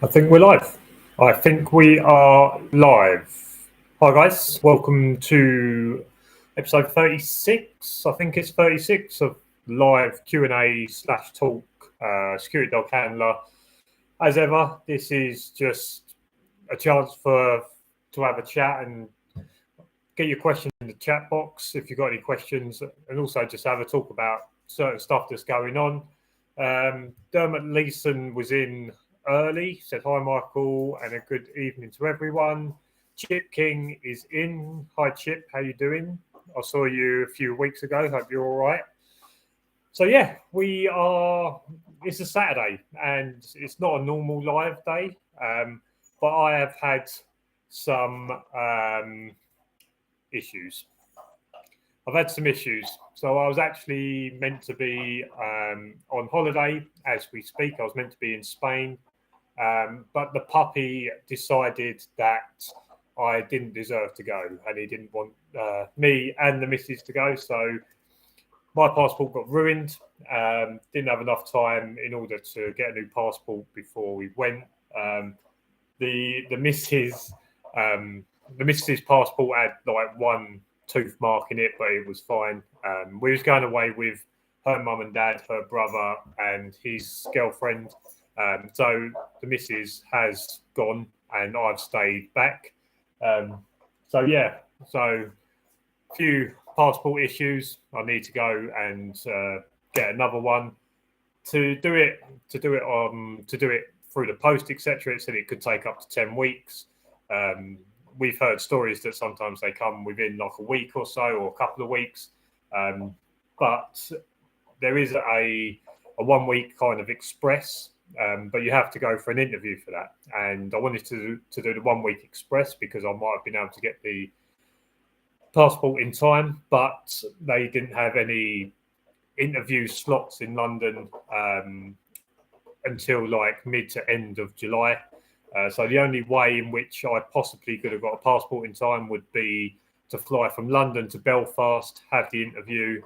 I think we're live. I think we are live. Hi, guys. Welcome to episode 36. I think it's 36 of live Q&A slash talk security dog handler. As ever, this is just a chance to have a chat and get your questions in the chat box if you've got any questions, and also just have a talk about certain stuff that's going on. Dermot Leeson was in early, said hi Michael and a good evening to everyone. Chip King is in. Hi Chip, how you doing? I saw you a few weeks ago, hope you're all right. So yeah, it's a Saturday and it's not a normal live day, but I have had some issues. I've had some issues. So I was actually meant to be on holiday as we speak. I was meant to be in Spain, but the puppy decided that I didn't deserve to go and he didn't want me and the missus to go. So my passport got ruined. Didn't have enough time in order to get a new passport before we went. The missus' passport had like one tooth mark in it, but it was fine. We was going away with her mum and dad, her brother, and his girlfriend. So the missus has gone, and I've stayed back. So a few passport issues. I need to go and get another one to do it through the post, etc. It said it could take up to 10 weeks. We've heard stories that sometimes they come within like a week or so, or a couple of weeks. But there is a 1 week kind of express, but you have to go for an interview for that. And I wanted to do the 1 week express because I might have been able to get the passport in time, but they didn't have any interview slots in London until like mid to end of July. So the only way in which I possibly could have got a passport in time would be to fly from London to Belfast, have the interview,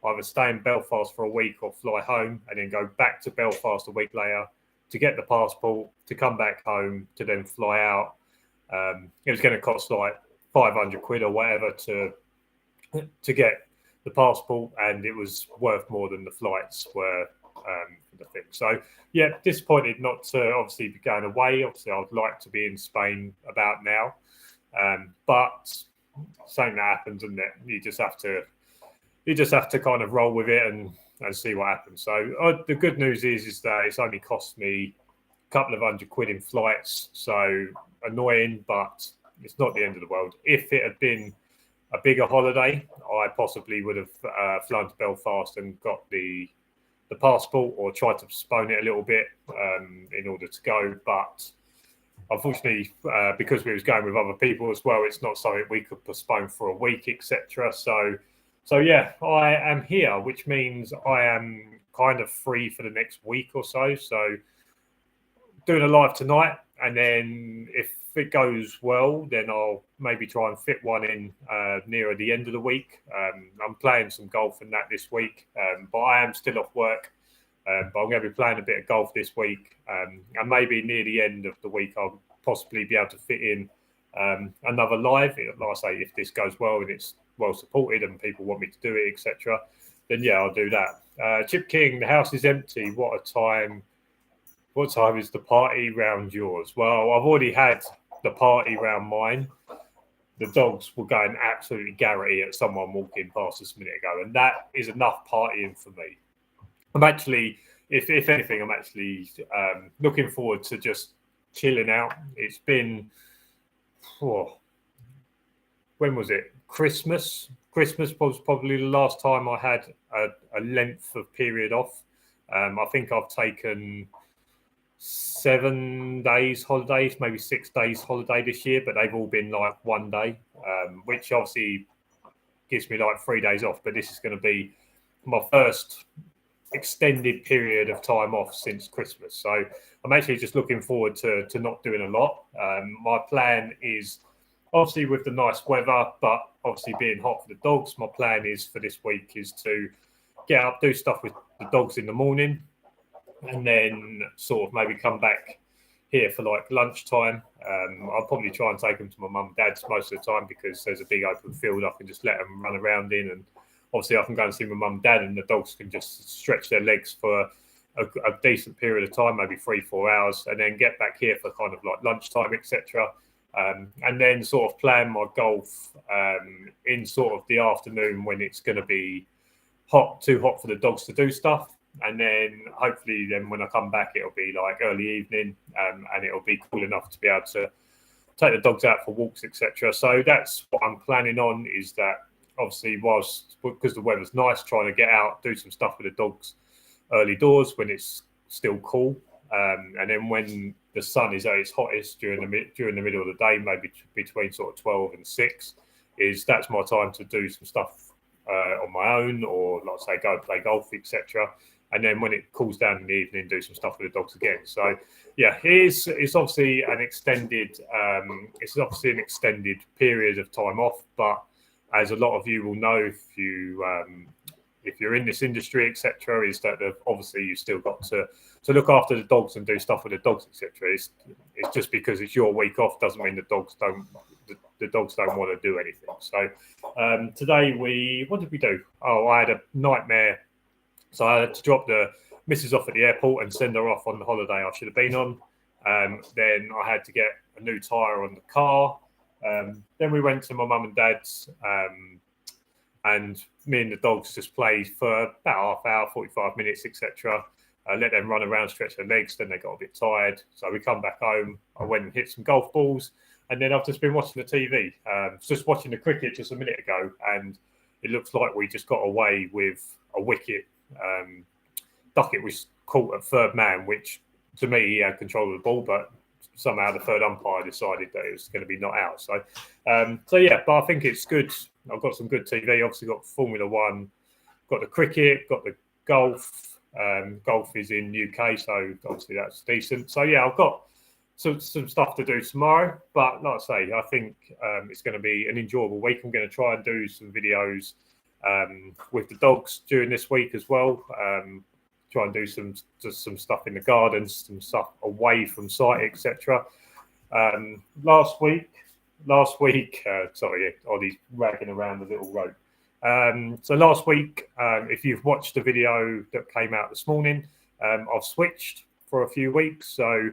either stay in Belfast for a week or fly home, and then go back to Belfast a week later to get the passport, to come back home, to then fly out. It was going to cost like 500 quid or whatever to get the passport, and it was worth more than the flights were. The thing. So yeah, disappointed not to obviously be going away. Obviously, I'd like to be in Spain about now, but something that happens, isn't it? You just have to kind of roll with it and see what happens. So the good news is that it's only cost me a couple of £100 in flights. So annoying, but it's not the end of the world. If it had been a bigger holiday, I possibly would have flown to Belfast and got the passport, or tried to postpone it a little bit in order to go. But unfortunately, because we was going with other people as well, it's not something we could postpone for a week, etc. So yeah, I am here, which means I am kind of free for the next week or so. So doing a live tonight, and then if it goes well, then I'll maybe try and fit one in nearer the end of the week. I'm playing some golf and that this week, but I am still off work. But I'm going to be playing a bit of golf this week, and maybe near the end of the week I'll possibly be able to fit in another live. Like I say, if this goes well and it's well supported and people want me to do it, etc., then yeah, I'll do that. Chip King, the house is empty. What a time! What time is the party round yours? Well, I've already had the party round mine. The dogs were going absolutely garrity at someone walking past us a minute ago, and that is enough partying for me. I'm actually, if anything, I'm actually looking forward to just chilling out. It's been, when was it? Christmas. Christmas was probably the last time I had a length of period off. I think I've taken 7 days holidays, maybe 6 days holiday this year, but they've all been like 1 day, which obviously gives me like 3 days off. But this is going to be my first extended period of time off since Christmas. So I'm actually just looking forward to not doing a lot. My plan is obviously with the nice weather, but obviously being hot for the dogs, my plan is for this week is to get up, do stuff with the dogs in the morning, and then sort of maybe come back here for like lunchtime. I'll probably try and take them to my mum and dad's most of the time because there's a big open field I can just let them run around in, and obviously I can go and see my mum and dad, and the dogs can just stretch their legs for a decent period of time, maybe 3-4 hours, and then get back here for kind of like lunchtime, etc. And then sort of plan my golf in sort of the afternoon when it's going to be too hot for the dogs to do stuff. And then hopefully then when I come back, it'll be like early evening, and it'll be cool enough to be able to take the dogs out for walks, etc. So that's what I'm planning on, is that obviously because the weather's nice, trying to get out, do some stuff with the dogs early doors when it's still cool. And then when the sun is at its hottest during the middle of the day, maybe between sort of 12 and 6, that's my time to do some stuff on my own, or like I say, go play golf, etc. And then when it cools down in the evening, do some stuff with the dogs again. So yeah, it's obviously an extended period of time off. But as a lot of you will know, if you're in this industry, etc., is that obviously you still got to look after the dogs and do stuff with the dogs, etc. It's just because it's your week off doesn't mean the dogs don't want to do anything. So today what did we do? Oh, I had a nightmare. So I had to drop the missus off at the airport and send her off on the holiday I should have been on. Then I had to get a new tyre on the car. Then we went to my mum and dad's, and me and the dogs just played for about half hour, 45 minutes, etc. Let them run around, stretch their legs. Then they got a bit tired. So we come back home. I went and hit some golf balls. And then I've just been watching the TV. Just watching the cricket just a minute ago. And it looks like we just got away with a wicket. Duckett was caught at third man, which to me he had control of the ball, but somehow the third umpire decided that it was going to be not out. So yeah, but I think it's good. I've got some good TV. Obviously got Formula One, got the cricket, got the golf. Golf is in UK, so obviously that's decent. So yeah, I've got some stuff to do tomorrow. But like I say, I think it's going to be an enjoyable week. I'm going to try and do some videos with the dogs during this week as well. Try and do some stuff in the gardens, some stuff away from site, etc. Last week, sorry, Ollie's ragging around the little rope. So last week, if you've watched the video that came out this morning, I've switched for a few weeks. So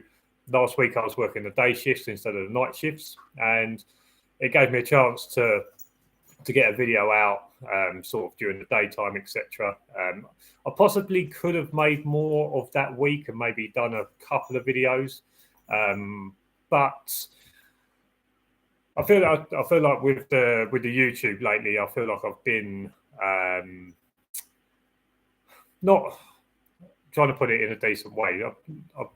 last week I was working the day shifts instead of the night shifts, and it gave me a chance to get a video out sort of during the daytime, etc. I possibly could have made more of that week and maybe done a couple of videos, but I feel like with the YouTube lately, I feel like I've been not trying to put it in a decent way. I'm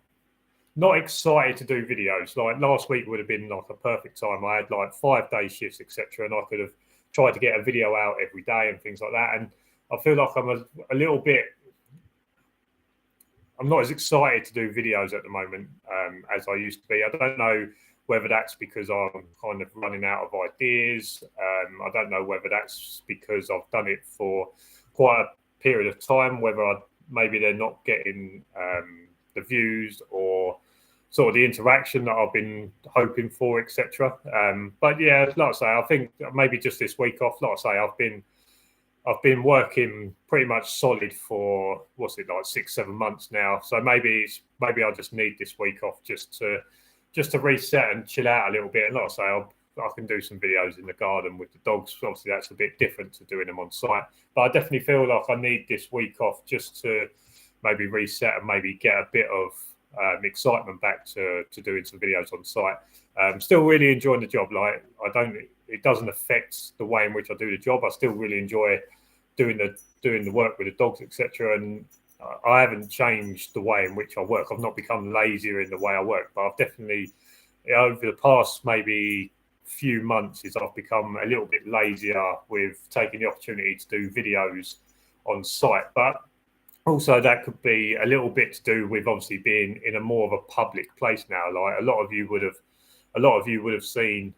not excited to do videos. Like last week would have been like a perfect time. I had like 5-day shifts, etc., and I could have tried to get a video out every day and things like that. And I feel like I'm a little bit. I'm not as excited to do videos at the moment as I used to be. I don't know whether that's because I'm kind of running out of ideas. I don't know whether that's because I've done it for quite a period of time, whether maybe they're not getting the views or sort of the interaction that I've been hoping for, etc. But yeah, like I say, I think maybe just this week off. Like I say, I've been working pretty much solid for like 6-7 months now. So maybe I just need this week off just to reset and chill out a little bit. And like I say, I can do some videos in the garden with the dogs. Obviously, that's a bit different to doing them on site. But I definitely feel like I need this week off just to maybe reset and maybe get a bit of excitement back to doing some videos on site. Still really enjoying the job. It doesn't affect the way in which I do the job. I still really enjoy doing the work with the dogs, etc. And I haven't changed the way in which I work. I've not become lazier in the way I work, but I've definitely over the past maybe few months I've become a little bit lazier with taking the opportunity to do videos on site. But also, that could be a little bit to do with obviously being in a more of a public place now. Like a lot of you would have seen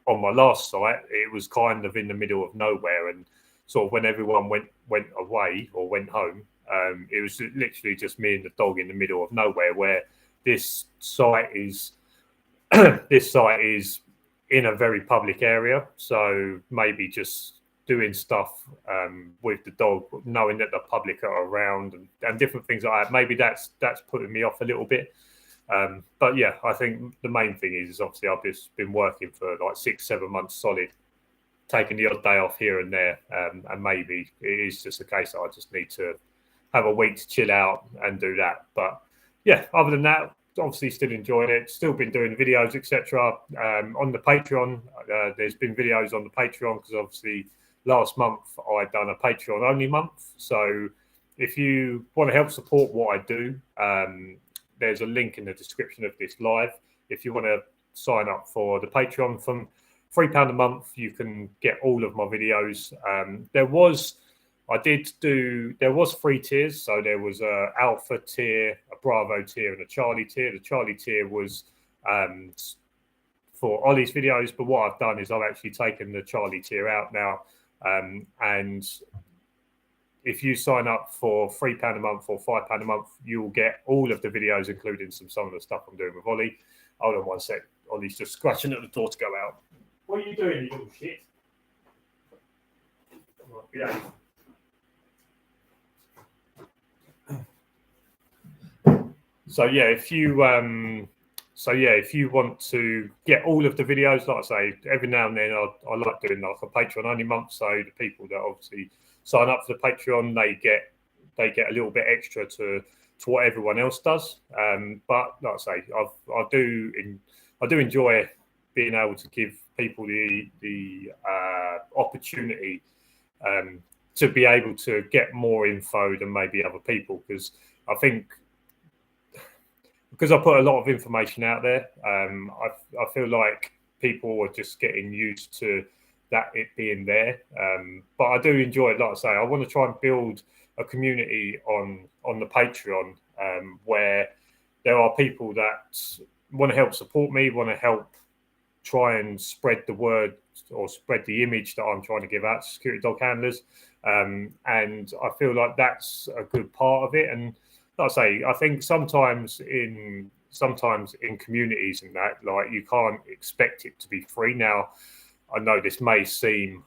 on my last site, it was kind of in the middle of nowhere, and sort of when everyone went away or went home, it was literally just me and the dog in the middle of nowhere, where this site is in a very public area, so maybe just doing stuff with the dog, knowing that the public are around and different things like that. Maybe that's putting me off a little bit. But yeah, I think the main thing is obviously I've just been working for like 6-7 months solid, taking the odd day off here and there, and maybe it is just a case that I just need to have a week to chill out and do that. But yeah, other than that, obviously still enjoying it, still been doing videos, etc. On the Patreon, there's been videos on the Patreon because obviously last month I done a Patreon only month. So if you want to help support what I do, there's a link in the description of this live. If you want to sign up for the Patreon from £3 a month, you can get all of my videos. There was 3 tiers. So there was a Alpha tier, a Bravo tier, and a Charlie tier. The Charlie tier was for Ollie's videos, but what I've done is I've actually taken the Charlie tier out now. And if you sign up for £3 a month or £5 a month, you'll get all of the videos, including some of the stuff I'm doing with Ollie. Hold on one sec. Ollie's just scratching at the door to go out. What are you doing, you little shit? Yeah. So yeah, if you want to get all of the videos, like I say, every now and then I like doing like a Patreon only month. So the people that obviously sign up for the Patreon, they get a little bit extra to what everyone else does. But like I say, I do enjoy being able to give people the opportunity to be able to get more info than maybe other people, because I think, because I put a lot of information out there, I feel like people are just getting used to that it being there. But I do enjoy it. Like I say, I want to try and build a community on the Patreon where there are people that want to help support me, want to help try and spread the word or spread the image that I'm trying to give out to security dog handlers. And I feel like that's a good part of it. And like I say, I think sometimes in communities and that, like, you can't expect it to be free. Now, I know this may seem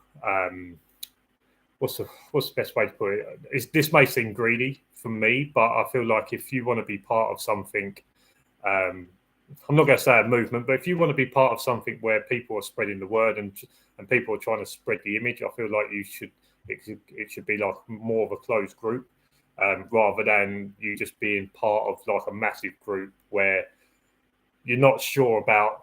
what's the best way to put it? This may seem greedy from me, but I feel like if you want to be part of something, I'm not going to say a movement, but if you want to be part of something where people are spreading the word and people are trying to spread the image, I feel like it should be like more of a closed group. Rather than you just being part of like a massive group where you're not sure about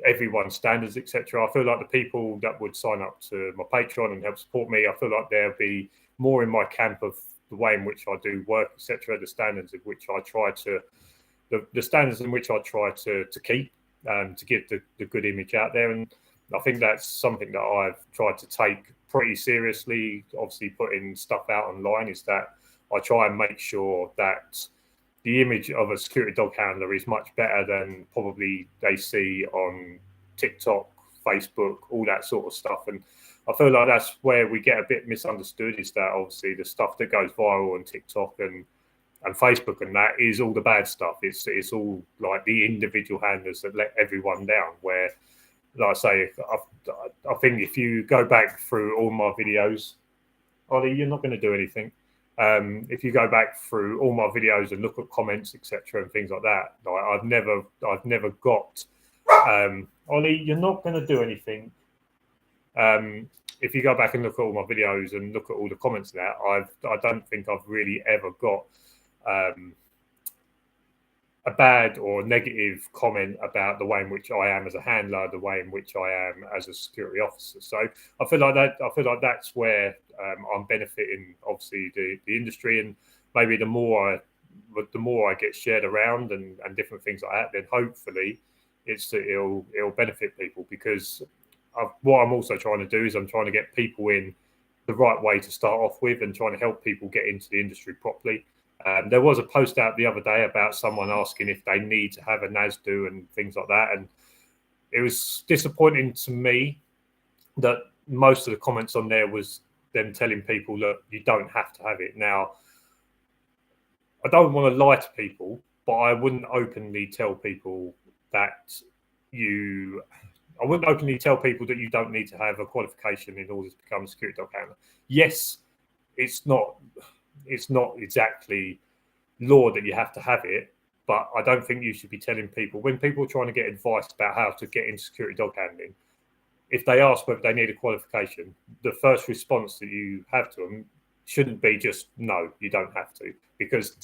everyone's standards, etc. I feel like the people that would sign up to my Patreon and help support me, I feel like they'll be more in my camp of the way in which I do work, etc. The standards in which I try to keep to give the good image out there. And I think that's something that I've tried to take pretty seriously. Obviously, putting stuff out online is that I try and make sure that the image of a security dog handler is much better than probably they see on TikTok, Facebook, all that sort of stuff. And I feel like that's where we get a bit misunderstood, is that obviously the stuff that goes viral on TikTok and Facebook and that is all the bad stuff. It's all like the individual handlers that let everyone down. Where, like I say, I think if you go back through all my videos, Ollie, you're not going to do anything. If you go back through all my videos and look at comments, etc., and things like that, like I've never got. Ollie, you're not going to do anything. If you go back and look at all my videos and look at all the comments and that, I don't think I've really ever got a bad or negative comment about the way in which I am as a handler, the way in which I am as a security officer. So I feel like that's where I'm benefiting, obviously, the industry, and maybe the more I get shared around and different things like that, then hopefully it'll benefit people. Because what I'm also trying to do is I'm trying to get people in the right way to start off with, and trying to help people get into the industry properly. There was a post out the other day about someone asking if they need to have a NASDU and things like that. And it was disappointing to me that most of the comments on there was them telling people, look, you don't have to have it. Now, I don't want to lie to people, but I wouldn't openly tell people that I wouldn't openly tell people that you don't need to have a qualification in order to become a security dog handler. Yes, it's not exactly law that you have to have it, but I don't think you should be telling people, when people are trying to get advice about how to get into security dog handling, if they ask whether they need a qualification, the first response that you have to them shouldn't be just, no, you don't have to. Because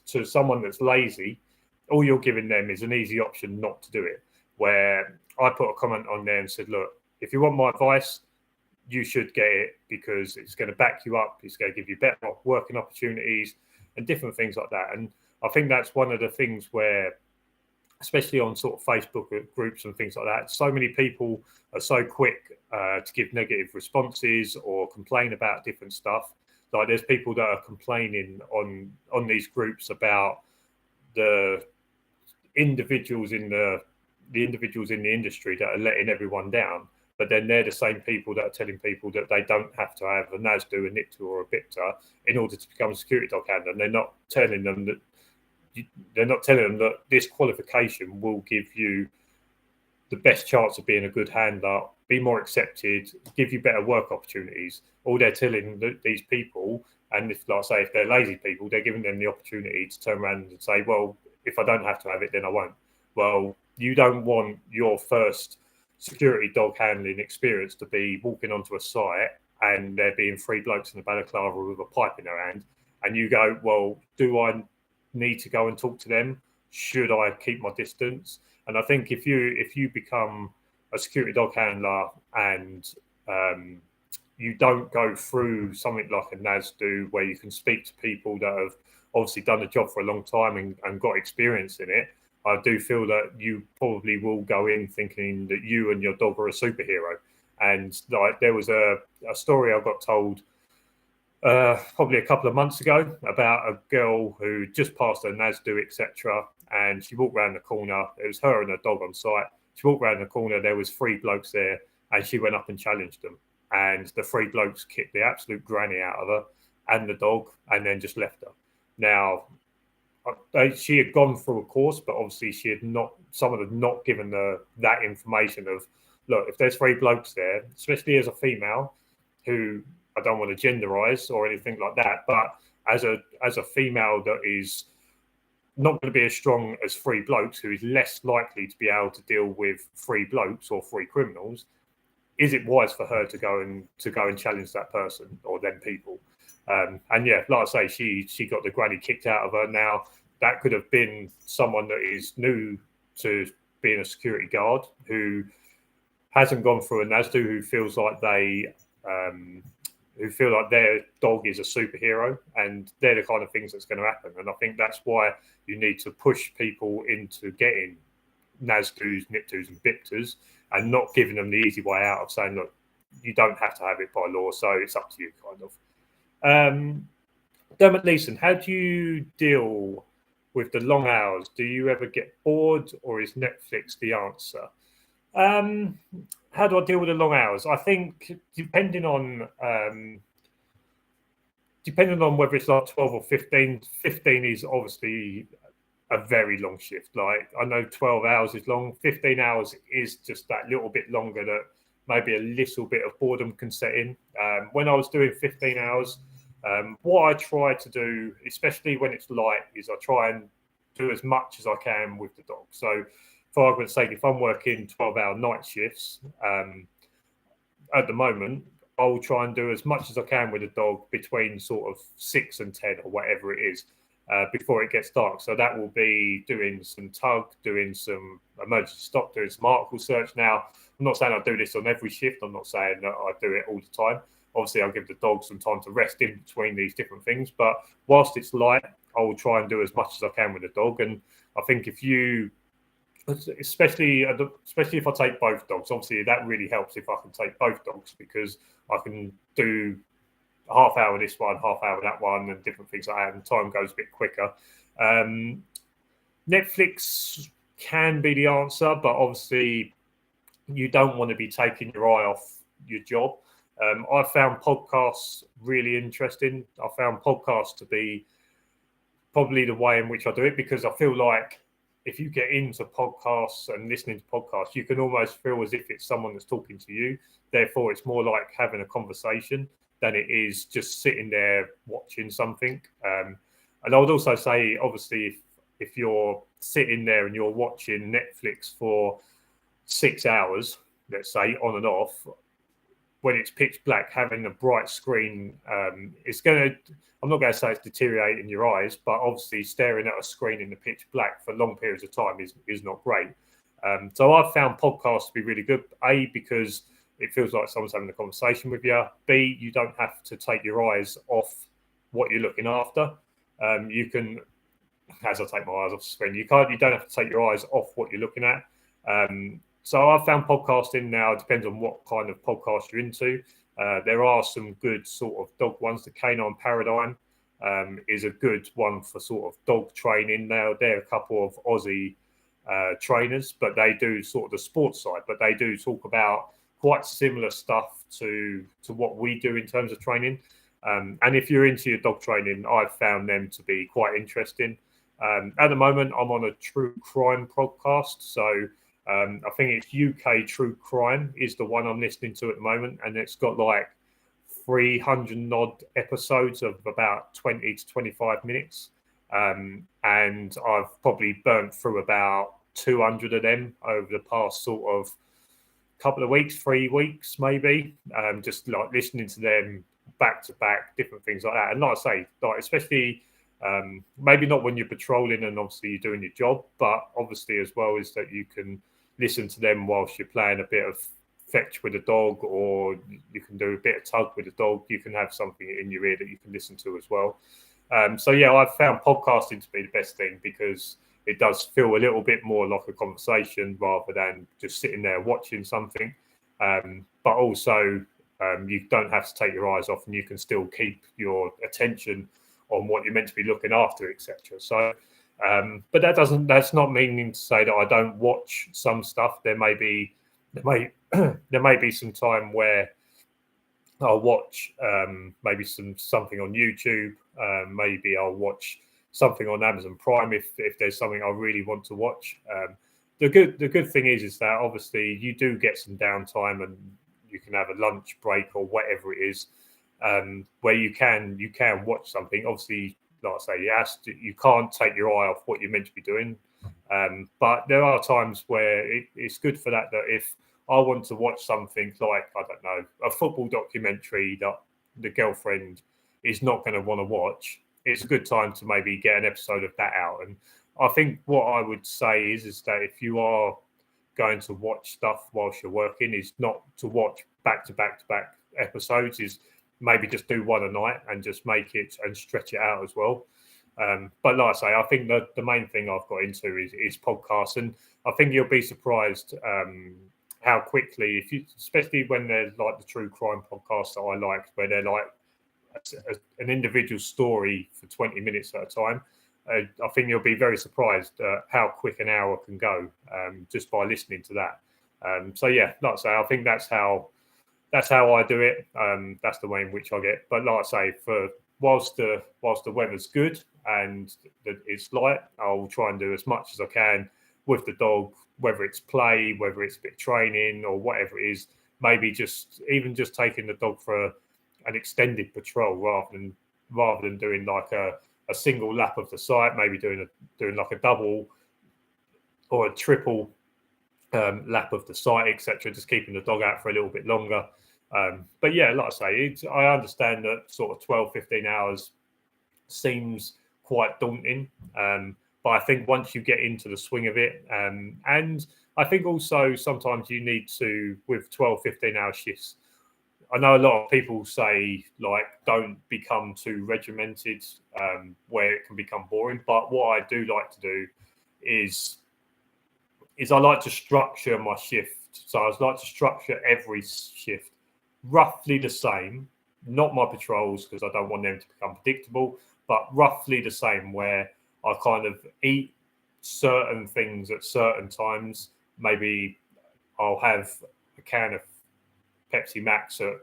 to someone that's lazy, all you're giving them is an easy option not to do it. Where I put a comment on there and said, look, if you want my advice, you should get it because it's going to back you up. It's going to give you better working opportunities and different things like that. And I think that's one of the things where, especially on sort of Facebook groups and things like that, so many people are so quick to give negative responses or complain about different stuff. Like there's people that are complaining on these groups about the individuals in the industry that are letting everyone down, but then they're the same people that are telling people that they don't have to have a NASDU, a NITU, or a BIPTA in order to become a security dog handler. And they're not telling them that this qualification will give you the best chance of being a good handler, be more accepted, give you better work opportunities. All they're telling these people, and if they're lazy people, they're giving them the opportunity to turn around and say, well, if I don't have to have it, then I won't. Well, you don't want your first security dog handling experience to be walking onto a site and there being three blokes in a balaclava with a pipe in their hand, and you go, well, do I need to go and talk to them? Should I keep my distance? And I think if you become a security dog handler and you don't go through something like a NASDU where you can speak to people that have obviously done the job for a long time and got experience in it, I do feel that you probably will go in thinking that you and your dog are a superhero. And like there was a story I got told probably a couple of months ago about a girl who just passed her NASDU, etc. And she walked around the corner. It was her and her dog on site. She walked around the corner. There was three blokes there, and she went up and challenged them. And the three blokes kicked the absolute granny out of her and the dog, and then just left her. Now, she had gone through a course, but obviously someone had not given her that information of, look, if there's three blokes there, especially as a female, who I don't want to genderize or anything like that, but as a female that is not going to be as strong as three blokes, who is less likely to be able to deal with three blokes or three criminals, is it wise for her to go and challenge that person or them people? And yeah, like I say, she got the granny kicked out of her. Now, that could have been someone that is new to being a security guard who hasn't gone through a NASDU, who feels like their dog is a superhero, and they're the kind of things that's going to happen. And I think that's why you need to push people into getting NASDUs, NITUs, and BIPTAs, and not giving them the easy way out of saying, look, you don't have to have it by law, so it's up to you, kind of. Dermot Leeson, how do you deal with the long hours? Do you ever get bored, or is Netflix the answer? How do I deal with the long hours? I think depending on whether it's like 12 or 15, 15 is obviously a very long shift. Like, I know 12 hours is long, 15 hours is just that little bit longer that maybe a little bit of boredom can set in. When I was doing 15 hours, what I try to do, especially when it's light, is I try and do as much as I can with the dog. So for argument's sake, if I'm working 12-hour night shifts, at the moment, I'll try and do as much as I can with the dog between sort of 6 and 10 or whatever it is before it gets dark. So that will be doing some tug, doing some emergency stop, doing some article search. Now, I'm not saying I do this on every shift. I'm not saying that I do it all the time. Obviously, I'll give the dog some time to rest in between these different things. But whilst it's light, I will try and do as much as I can with the dog. And I think especially if I take both dogs, obviously that really helps if I can take both dogs, because I can do a half hour this one, half hour that one, and different things like that, and time goes a bit quicker. Netflix can be the answer, but obviously you don't want to be taking your eye off your job. I found podcasts really interesting. I found podcasts to be probably the way in which I do it, because I feel like if you get into podcasts and listening to podcasts, you can almost feel as if it's someone that's talking to you. Therefore, it's more like having a conversation than it is just sitting there watching something. And I would also say, obviously, if you're sitting there and you're watching Netflix for 6 hours, let's say, on and off, when it's pitch black, having a bright screen, it's going to, I'm not going to say it's deteriorating your eyes, but obviously staring at a screen in the pitch black for long periods of time is not great. So I've found podcasts to be really good, A, because it feels like someone's having a conversation with you. B, you don't have to take your eyes off what you're looking after. You can, as I take my eyes off the screen, you don't have to take your eyes off what you're looking at. So I've found podcasting now, it depends on what kind of podcast you're into. There are some good sort of dog ones. The Canine Paradigm is a good one for sort of dog training. Now, they're a couple of Aussie trainers, but they do sort of the sports side, but they do talk about quite similar stuff to what we do in terms of training. And if you're into your dog training, I've found them to be quite interesting. At the moment, I'm on a true crime podcast. So I think it's UK True Crime is the one I'm listening to at the moment. And it's got like 300 odd episodes of about 20 to 25 minutes. And I've probably burnt through about 200 of them over the past sort of couple of weeks, 3 weeks, maybe. Just like listening to them back to back, different things like that. And like I say, like especially maybe not when you're patrolling and obviously you're doing your job, but obviously as well is that you can listen to them whilst you're playing a bit of fetch with a dog, or you can do a bit of tug with a dog. You can have something in your ear that you can listen to as well. So yeah, I've found podcasting to be the best thing because it does feel a little bit more like a conversation rather than just sitting there watching something. But also you don't have to take your eyes off, and you can still keep your attention on what you're meant to be looking after, etc. So, but that's not meaning to say that I don't watch some stuff. There may be some time where I'll watch maybe something on YouTube. Maybe I'll watch something on Amazon Prime if there's something I really want to watch. The good thing is that obviously you do get some downtime and you can have a lunch break or whatever it is, where you can watch something. Obviously, like I say, you can't take your eye off what you're meant to be doing. But there are times where it's good for that if I want to watch something like, I don't know, a football documentary that the girlfriend is not going to want to watch, it's a good time to maybe get an episode of that out. And I think what I would say is that if you are going to watch stuff whilst you're working, is not to watch back to back episodes, is maybe just do one a night and just make it and stretch it out as well. But like I say, I think that the main thing I've got into is podcasts, and I think you'll be surprised how quickly, especially when they're like the true crime podcasts that I like, where they're like an individual story for 20 minutes at a time. I think you'll be very surprised how quick an hour can go just by listening to that. So yeah, like I say, I think that's how I do it. That's the way in which I get. But like I say, for whilst the weather's good and it's light, I'll try and do as much as I can with the dog, whether it's play, whether it's a bit of training or whatever it is. Maybe just taking the dog for an extended patrol rather than doing like a single lap of the site. Maybe doing like a double or a triple lap of the site, etc. Just keeping the dog out for a little bit longer. But yeah, like I say, I understand that sort of 12, 15 hours seems quite daunting. But I think once you get into the swing of it, and I think also sometimes you need to, with 12, 15 hour shifts, I know a lot of people say, like, don't become too regimented where it can become boring. But what I do like to do is I like to structure my shift. So I like to structure every shift roughly the same, not my patrols because I don't want them to become predictable, but roughly the same, where I kind of eat certain things at certain times. Maybe I'll have a can of Pepsi Max at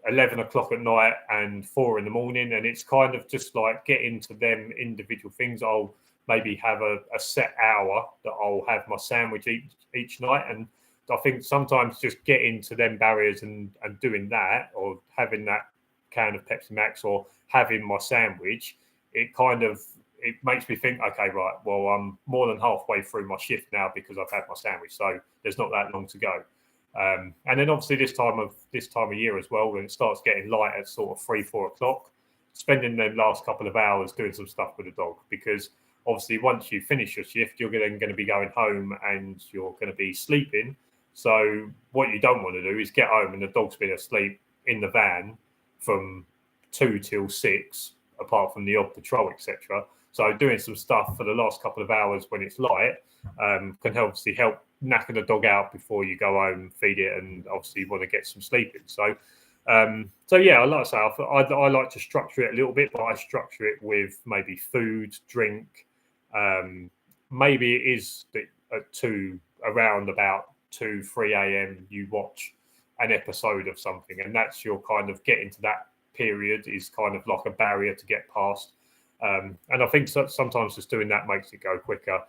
11 o'clock at night and 4 in the morning, and it's kind of just like getting to them individual things. I'll maybe have a set hour that I'll have my sandwich each night, and I think sometimes just getting to them barriers and doing that, or having that can of Pepsi Max or having my sandwich, it makes me think, okay, right, well, I'm more than halfway through my shift now because I've had my sandwich, so there's not that long to go. And then obviously this time of year as well, when it starts getting light at sort of 3-4 o'clock, spending the last couple of hours doing some stuff with the dog, because obviously once you finish your shift, you're then going to be going home and you're going to be sleeping. So what you don't want to do is get home and the dog's been asleep in the van from 2 till 6, apart from the odd patrol, etc. So doing some stuff for the last couple of hours when it's light can obviously help knacking the dog out before you go home, feed it, and obviously you want to get some sleep in. So yeah, I like to say I like to structure it a little bit, but I structure it with maybe food, drink. Maybe it is around about 2-3 a.m. you watch an episode of something, and that's your kind of getting to that period is kind of like a barrier to get past. And I think sometimes just doing that makes it go quicker.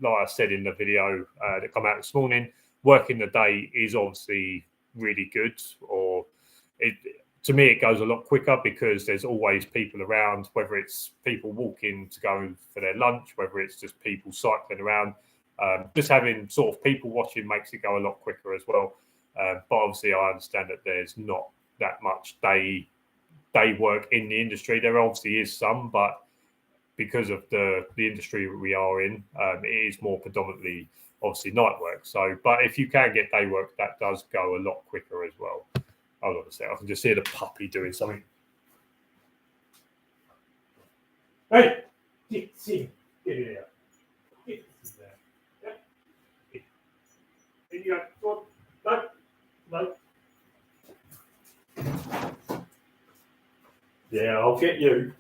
Like I said in the video that come out this morning, working the day is obviously really good, to me it goes a lot quicker because there's always people around, whether it's people walking to go for their lunch, whether it's just people cycling around. Just having sort of people watching makes it go a lot quicker as well. But obviously I understand that there's not that much day work in the industry. There obviously is some, but because of the industry we are in, it is more predominantly obviously night work. So, but if you can get day work, that does go a lot quicker as well. Hold on a sec, I can just hear the puppy doing something. Hey, get in there. Get in there. Yeah. In you go. No. Yeah, I'll get you.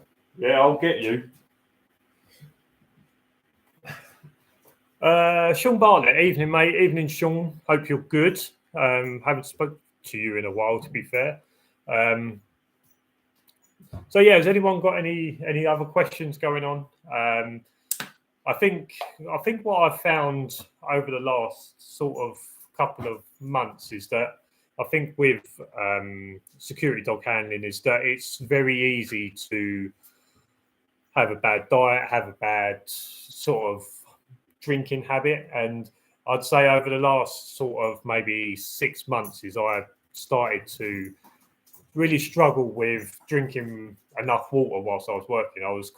Sean Barnett, evening, mate. Evening, Sean. Hope you're good. Haven't spoken to you in a while, to be fair. So yeah, has anyone got any other questions going on? I think what I've found over the last sort of couple of months is that I think with security dog handling is that it's very easy to have a bad diet, have a bad sort of drinking habit. And I'd say over the last sort of maybe 6 months is I started to really struggle with drinking enough water whilst I was working. I was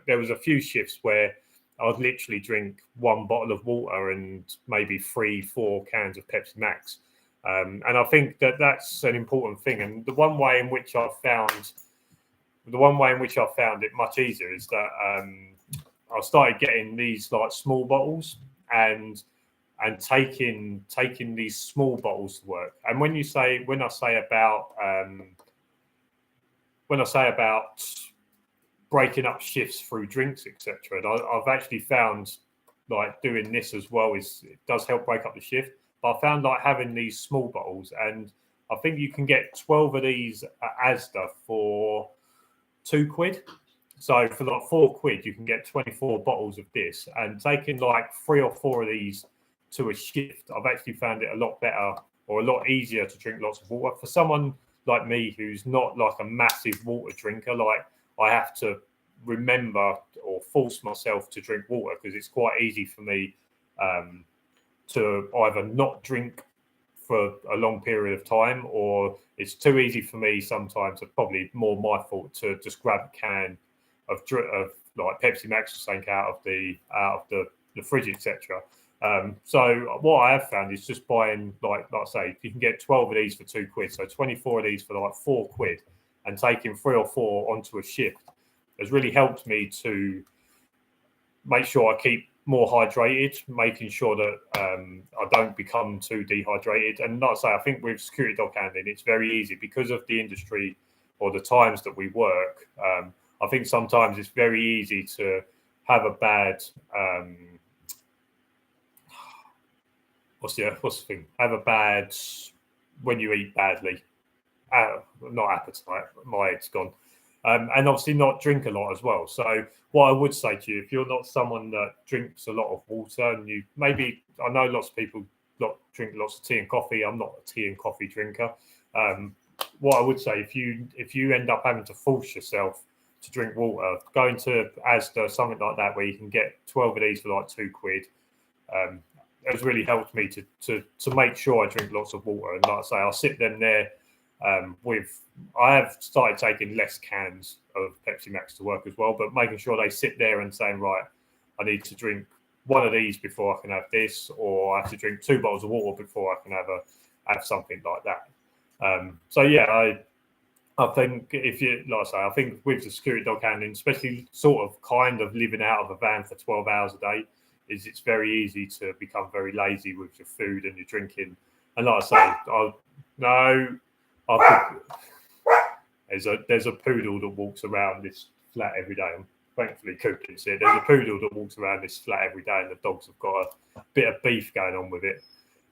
there was a few shifts where I would literally drink 1 bottle of water and maybe 3-4 cans of Pepsi Max. And I think that that's an important thing. And the one way in which I found it much easier is that I started getting these like small bottles and taking these small bottles to work. And when I say about breaking up shifts through drinks, etc., and I've actually found like doing this as well it does help break up the shift. But I found like having these small bottles, and I think you can get 12 of these at Asda for £2. So for like £4, you can get 24 bottles of this. And taking like 3 or 4 of these to a shift, I've actually found it a lot better or a lot easier to drink lots of water. For someone like me who's not like a massive water drinker, like I have to remember or force myself to drink water because it's quite easy for me to either not drink for a long period of time, or it's too easy for me sometimes. It's probably more my fault to just grab a can of like Pepsi Max or something out of the fridge, etc. So what I have found is just buying like I say, you can get 12 of these for £2, so 24 of these for like £4, and taking 3 or 4 onto a shift has really helped me to make sure I keep more hydrated, making sure that I don't become too dehydrated. And like I say, I think with security dog handling, it's very easy because of the industry or the times that we work. I think sometimes it's very easy to have a bad what's the thing? Have a bad when you eat badly. Not appetite, my head's gone. And obviously not drink a lot as well. So what I would say to you, if you're not someone that drinks a lot of water, and you maybe, I know lots of people drink lots of tea and coffee. I'm not a tea and coffee drinker. What I would say, if you end up having to force yourself to drink water, go into Asda, something like that, where you can get 12 of these for like £2. Has really helped me to make sure I drink lots of water. And like I say, I'll sit them there I have started taking less cans of Pepsi Max to work as well, but making sure they sit there and saying, right, I need to drink one of these before I can have this, or I have to drink 2 bottles of water before I can have something like that. So yeah, I think if you, like I say, I think with the security dog handling, especially sort of kind of living out of a van for 12 hours a day, it's very easy to become very lazy with your food and your drinking. And like I say, there's a poodle that walks around this flat every day. And thankfully, Coop didn't see it. There's a poodle that walks around this flat every day, and the dogs have got a bit of beef going on with it.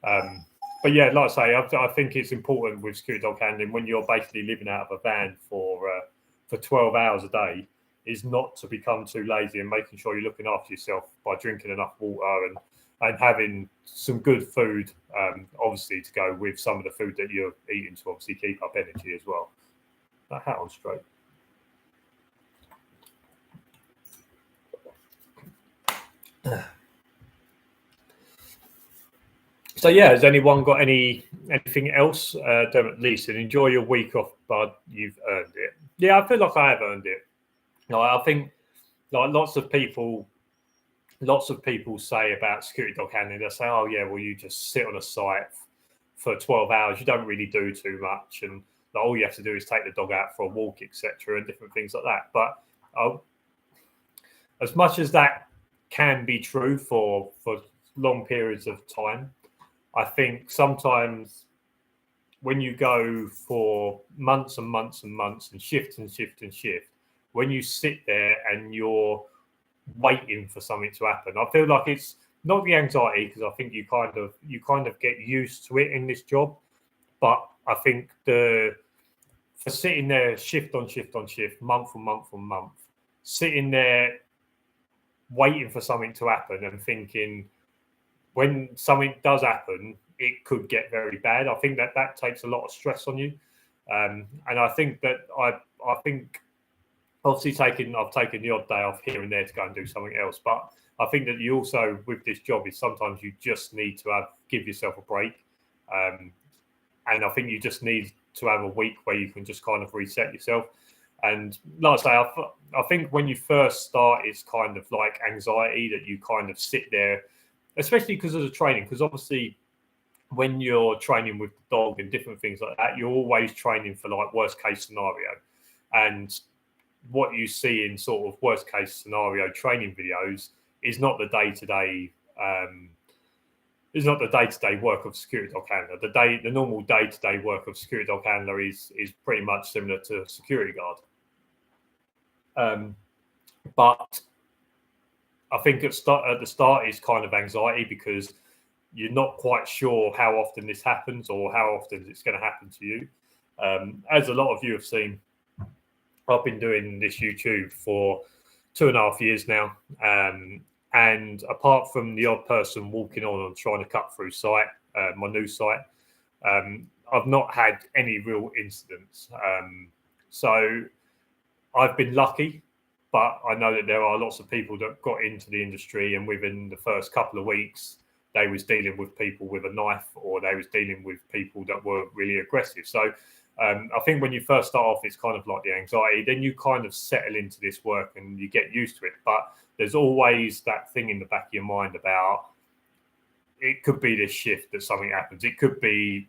But yeah, like I say, I think it's important with security dog handling when you're basically living out of a van for 12 hours a day, is not to become too lazy and making sure you're looking after yourself by drinking enough water and having some good food, obviously, to go with some of the food that you're eating to obviously keep up energy as well. That hat on straight. So yeah, has anyone got anything else? Dermot Leeson, enjoy your week off, bud. You've earned it. Yeah, I feel like I have earned it. I think like lots of people say about security dog handling, they say, oh yeah, well, you just sit on a site for 12 hours, you don't really do too much, and like, all you have to do is take the dog out for a walk, etc., and different things like that. But as much as that can be true for long periods of time, I think sometimes when you go for months and months and months and shift and shift and shift, when you sit there and you're waiting for something to happen, I feel like it's not the anxiety, because I think you kind of get used to it in this job. But I think for sitting there shift on shift on shift, month on month on month, sitting there waiting for something to happen and thinking when something does happen, it could get very bad. I think that takes a lot of stress on you. And I think that I think obviously I've taken the odd day off here and there to go and do something else. But I think that you also, with this job, is sometimes you just need to give yourself a break. And I think you just need to have a week where you can just kind of reset yourself. And like I say, I think when you first start, it's kind of like anxiety that you kind of sit there, especially because of the training. Because obviously, when you're training with the dog and different things like that, you're always training for like worst case scenario. And what you see in sort of worst case scenario training videos is not the day-to-day work of security dog handler. The normal day-to-day work of security dog handler is pretty much similar to security guard. But I think at the start is kind of anxiety, because you're not quite sure how often this happens or how often it's going to happen to you. As a lot of you have seen, I've been doing this YouTube for 2.5 years now. And apart from the odd person walking on and trying to cut through site, my new site, I've not had any real incidents. So I've been lucky, but I know that there are lots of people that got into the industry and within the first couple of weeks, they was dealing with people with a knife, or they was dealing with people that were really aggressive. So I think when you first start off, it's kind of like the anxiety. Then you kind of settle into this work and you get used to it. But there's always that thing in the back of your mind about, it could be this shift that something happens. It could be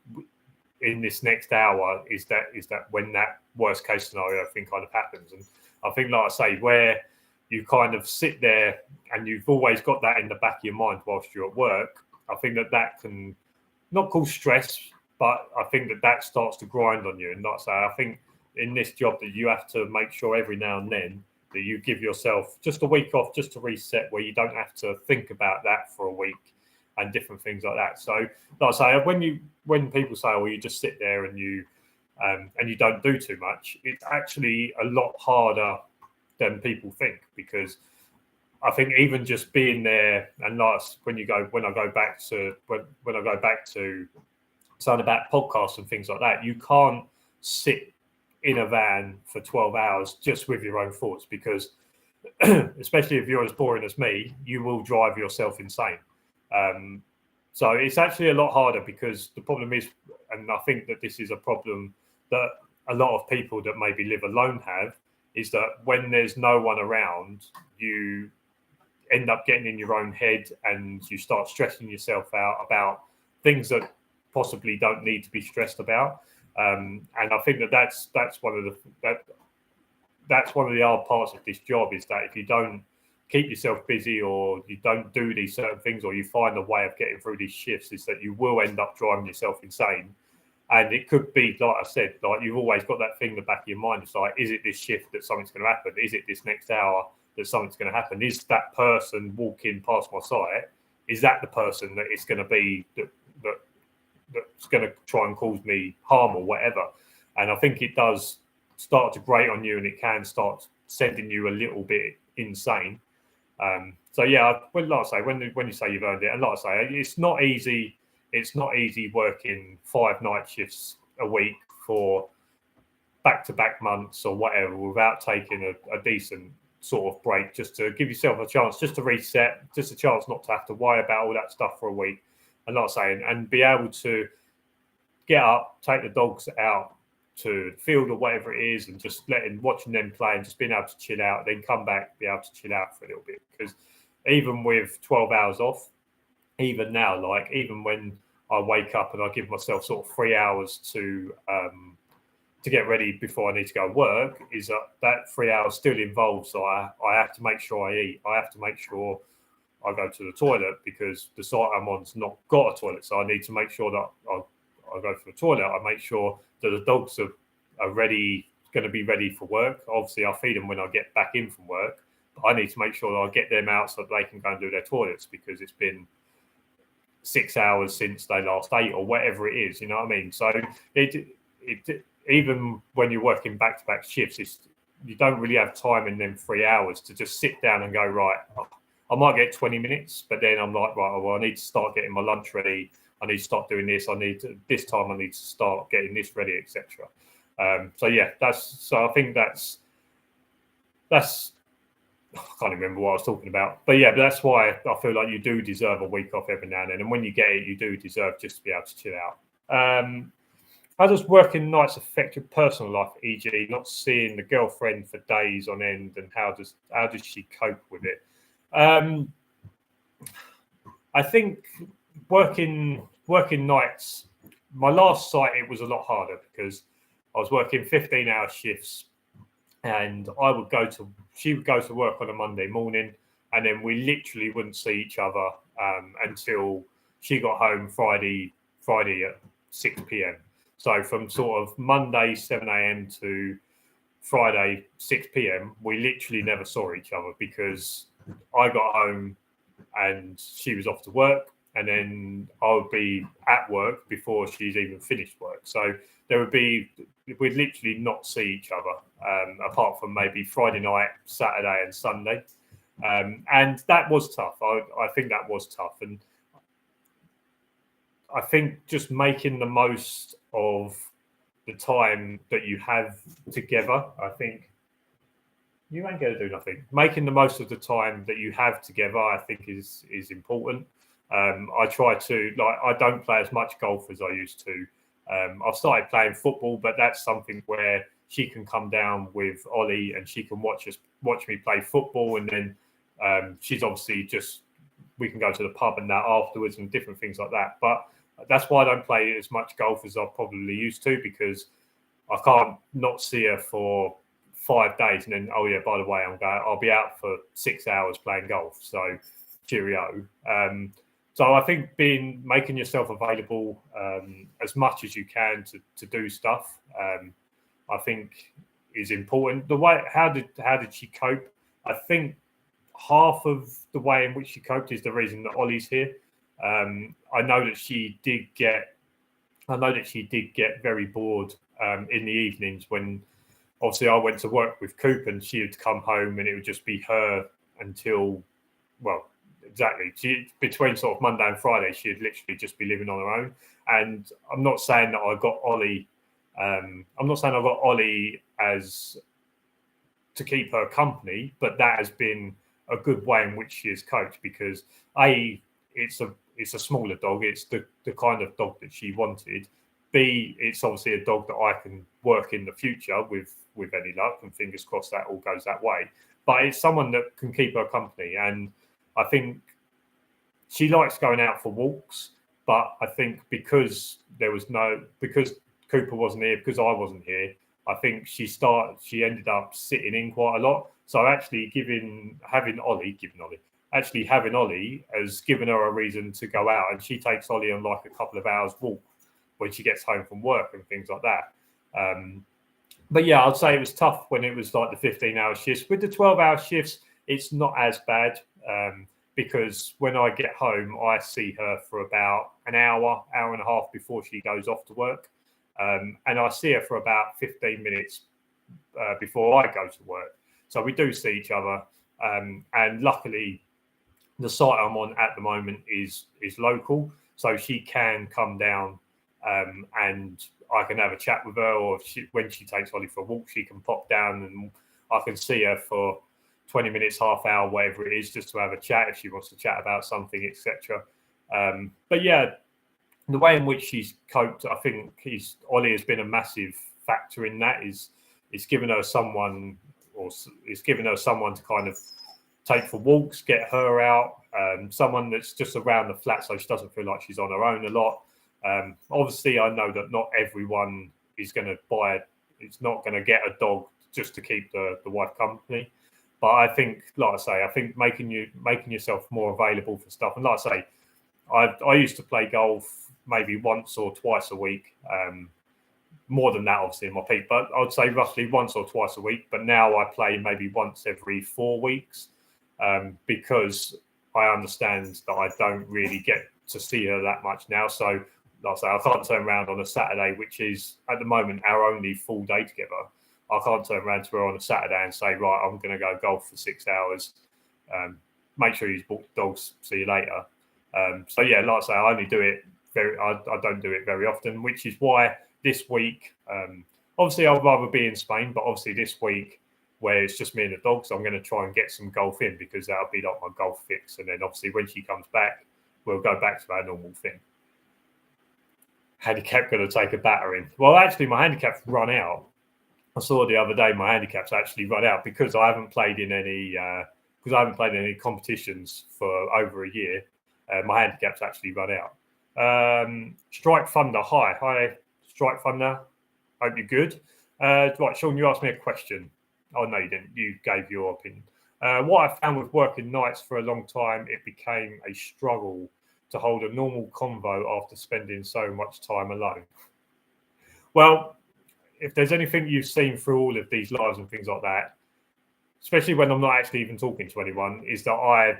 in this next hour. Is that when that worst case scenario thing kind of happens? And I think, like I say, where you kind of sit there and you've always got that in the back of your mind whilst you're at work, I think that can not cause stress, but I think that starts to grind on you. And like I say, I think in this job that you have to make sure every now and then that you give yourself just a week off, just to reset, where you don't have to think about that for a week. and different things like that. So, like I say, when people say, "Oh, you just sit there and you don't do too much," it's actually a lot harder than people think, because I think even just being there, and when I go back to something about podcasts and things like that, you can't sit in a van for 12 hours just with your own thoughts, because especially if you're as boring as me, you will drive yourself insane. So it's actually a lot harder, because the problem is, and I think that this is a problem that a lot of people that maybe live alone have, is that when there's no one around, you end up getting in your own head and you start stressing yourself out about things that possibly don't need to be stressed about. And I think that's one of the hard parts of this job, is that if you don't keep yourself busy, or you don't do these certain things, or you find a way of getting through these shifts, is that you will end up driving yourself insane. And it could be, like I said, like you've always got that thing in the back of your mind. It's like, is it this shift that something's going to happen? Is it this next hour that something's going to happen? Is that person walking past my site, is that the person that it's going to be that's going to try and cause me harm or whatever? And I think it does start to grate on you, and it can start sending you a little bit insane. So yeah, like I say, when you say you've earned it, and like I say, it's not easy. It's not easy working 5 night shifts a week for back-to-back months or whatever without taking a decent sort of break, just to give yourself a chance, just to reset, just a chance not to have to worry about all that stuff for a week. And like I say, and be able to get up, take the dogs out to the field or whatever it is, and just watching them play, and just being able to chill out, then come back, be able to chill out for a little bit. Because even with 12 hours off, even now, like even when I wake up and I give myself sort of 3 hours to get ready before I need to go and work, is that 3 hours still involves. So I have to make sure I eat. I have to make sure I go to the toilet, because the site I'm on's not got a toilet. So I need to make sure that I go to the toilet. I make sure that the dogs are ready, going to be ready for work. Obviously, I feed them when I get back in from work, but I need to make sure that I get them out so that they can go and do their toilets, because it's been 6 hours since they last ate or whatever it is. You know what I mean? So it even when you're working back-to-back shifts, you don't really have time in them 3 hours to just sit down and go, right, I might get 20 minutes, but then I'm like, right, well, I need to start getting my lunch ready. I need to start doing this. This time I need to start getting this ready, etc. So yeah, I think that's I can't remember what I was talking about, but yeah, that's why I feel like you do deserve a week off every now and then, and when you get it, you do deserve just to be able to chill out. How does working nights affect your personal life, e.g., not seeing the girlfriend for days on end, and how does she cope with it? I think working nights, my last site, it was a lot harder, because I was working 15-hour shifts, and she would go to work on a Monday morning, and then we literally wouldn't see each other until she got home Friday at 6 p.m. So from sort of Monday 7 a.m. to Friday 6 p.m, we literally never saw each other, because I got home and she was off to work, and then I would be at work before she's even finished work. So we'd literally not see each other, apart from maybe Friday night, Saturday and Sunday. And that was tough. I think that was tough. And I think just making the most of the time that you have together, I think you ain't going to do nothing. Making the most of the time that you have together, I think is important. I try to, I don't play as much golf as I used to. I've started playing football, but that's something where she can come down with Ollie and she can watch me play football, and then she's obviously we can go to the pub and that afterwards and different things like that. But that's why I don't play as much golf as I probably used to, because I can't not see her for 5 days and then, oh yeah, by the way, I'll be out for 6 hours playing golf. So cheerio. So I think making yourself available as much as you can to do stuff, I think is important. The way how did she cope? I think half of the way in which she coped is the reason that Ollie's here. I know that she did get very bored in the evenings when obviously I went to work with Coop and she would come home and it would just be her until, well, exactly. Between sort of Monday and Friday, she'd literally just be living on her own. And I'm not saying that I got Ollie. I'm not saying I got Ollie as to keep her company, but that has been a good way in which she has coped because it's a smaller dog. It's the kind of dog that she wanted. B, it's obviously a dog that I can work in the future with any luck, and fingers crossed that all goes that way. But it's someone that can keep her company, and I think she likes going out for walks. But I think because Cooper wasn't here, because I wasn't here, I think she ended up sitting in quite a lot. So actually having Ollie has given her a reason to go out, and she takes Ollie on like a couple of hours walk when she gets home from work and things like that. But yeah, I'd say it was tough when it was like the 15-hour shifts. With the 12-hour shifts, it's not as bad because when I get home, I see her for about an hour and a half before she goes off to work. And I see her for about 15 minutes before I go to work. So we do see each other. And luckily, the site I'm on at the moment is local. So she can come down and I can have a chat with her, or when she takes Ollie for a walk, she can pop down and I can see her for 20 minutes, half hour, whatever it is, just to have a chat if she wants to chat about something, etc. But yeah, the way in which she's coped, I think Ollie has been a massive factor in that. It's given her someone to kind of take for walks, get her out, someone that's just around the flat so she doesn't feel like she's on her own a lot. Obviously, I know that not everyone is going to it's not going to get a dog just to keep the wife company. But I think, like I say, making yourself more available for stuff. And like I say, I used to play golf maybe once or twice a week. More than that, obviously, in my peak. But I'd say roughly once or twice a week. But now I play maybe once every 4 weeks because I understand that I don't really get to see her that much now. So, like I say, I can't turn around on a Saturday, which is at the moment our only full day together. I can't turn around to her on a Saturday and say, right, I'm going to go golf for 6 hours. Make sure you've bought the dogs. See you later. So yeah, like I say, I only do it I don't do it very often, which is why this week, obviously I'd rather be in Spain, but obviously this week where it's just me and the dogs, I'm going to try and get some golf in because that'll be like my golf fix. And then obviously when she comes back, we'll go back to our normal thing. Handicap going to take a battering. Well, actually, my handicap's run out. I saw the other day my handicap's actually run out because I haven't played in any competitions for over a year. My handicap's actually run out. Strike Thunder, hi Strike Thunder. Hope you're good. Right, Sean, you asked me a question. Oh no, you didn't. You gave your opinion. What I found with working nights for a long time, it became a struggle to hold a normal convo after spending so much time alone. Well, if there's anything you've seen through all of these lives and things like that, especially when I'm not actually even talking to anyone, is that I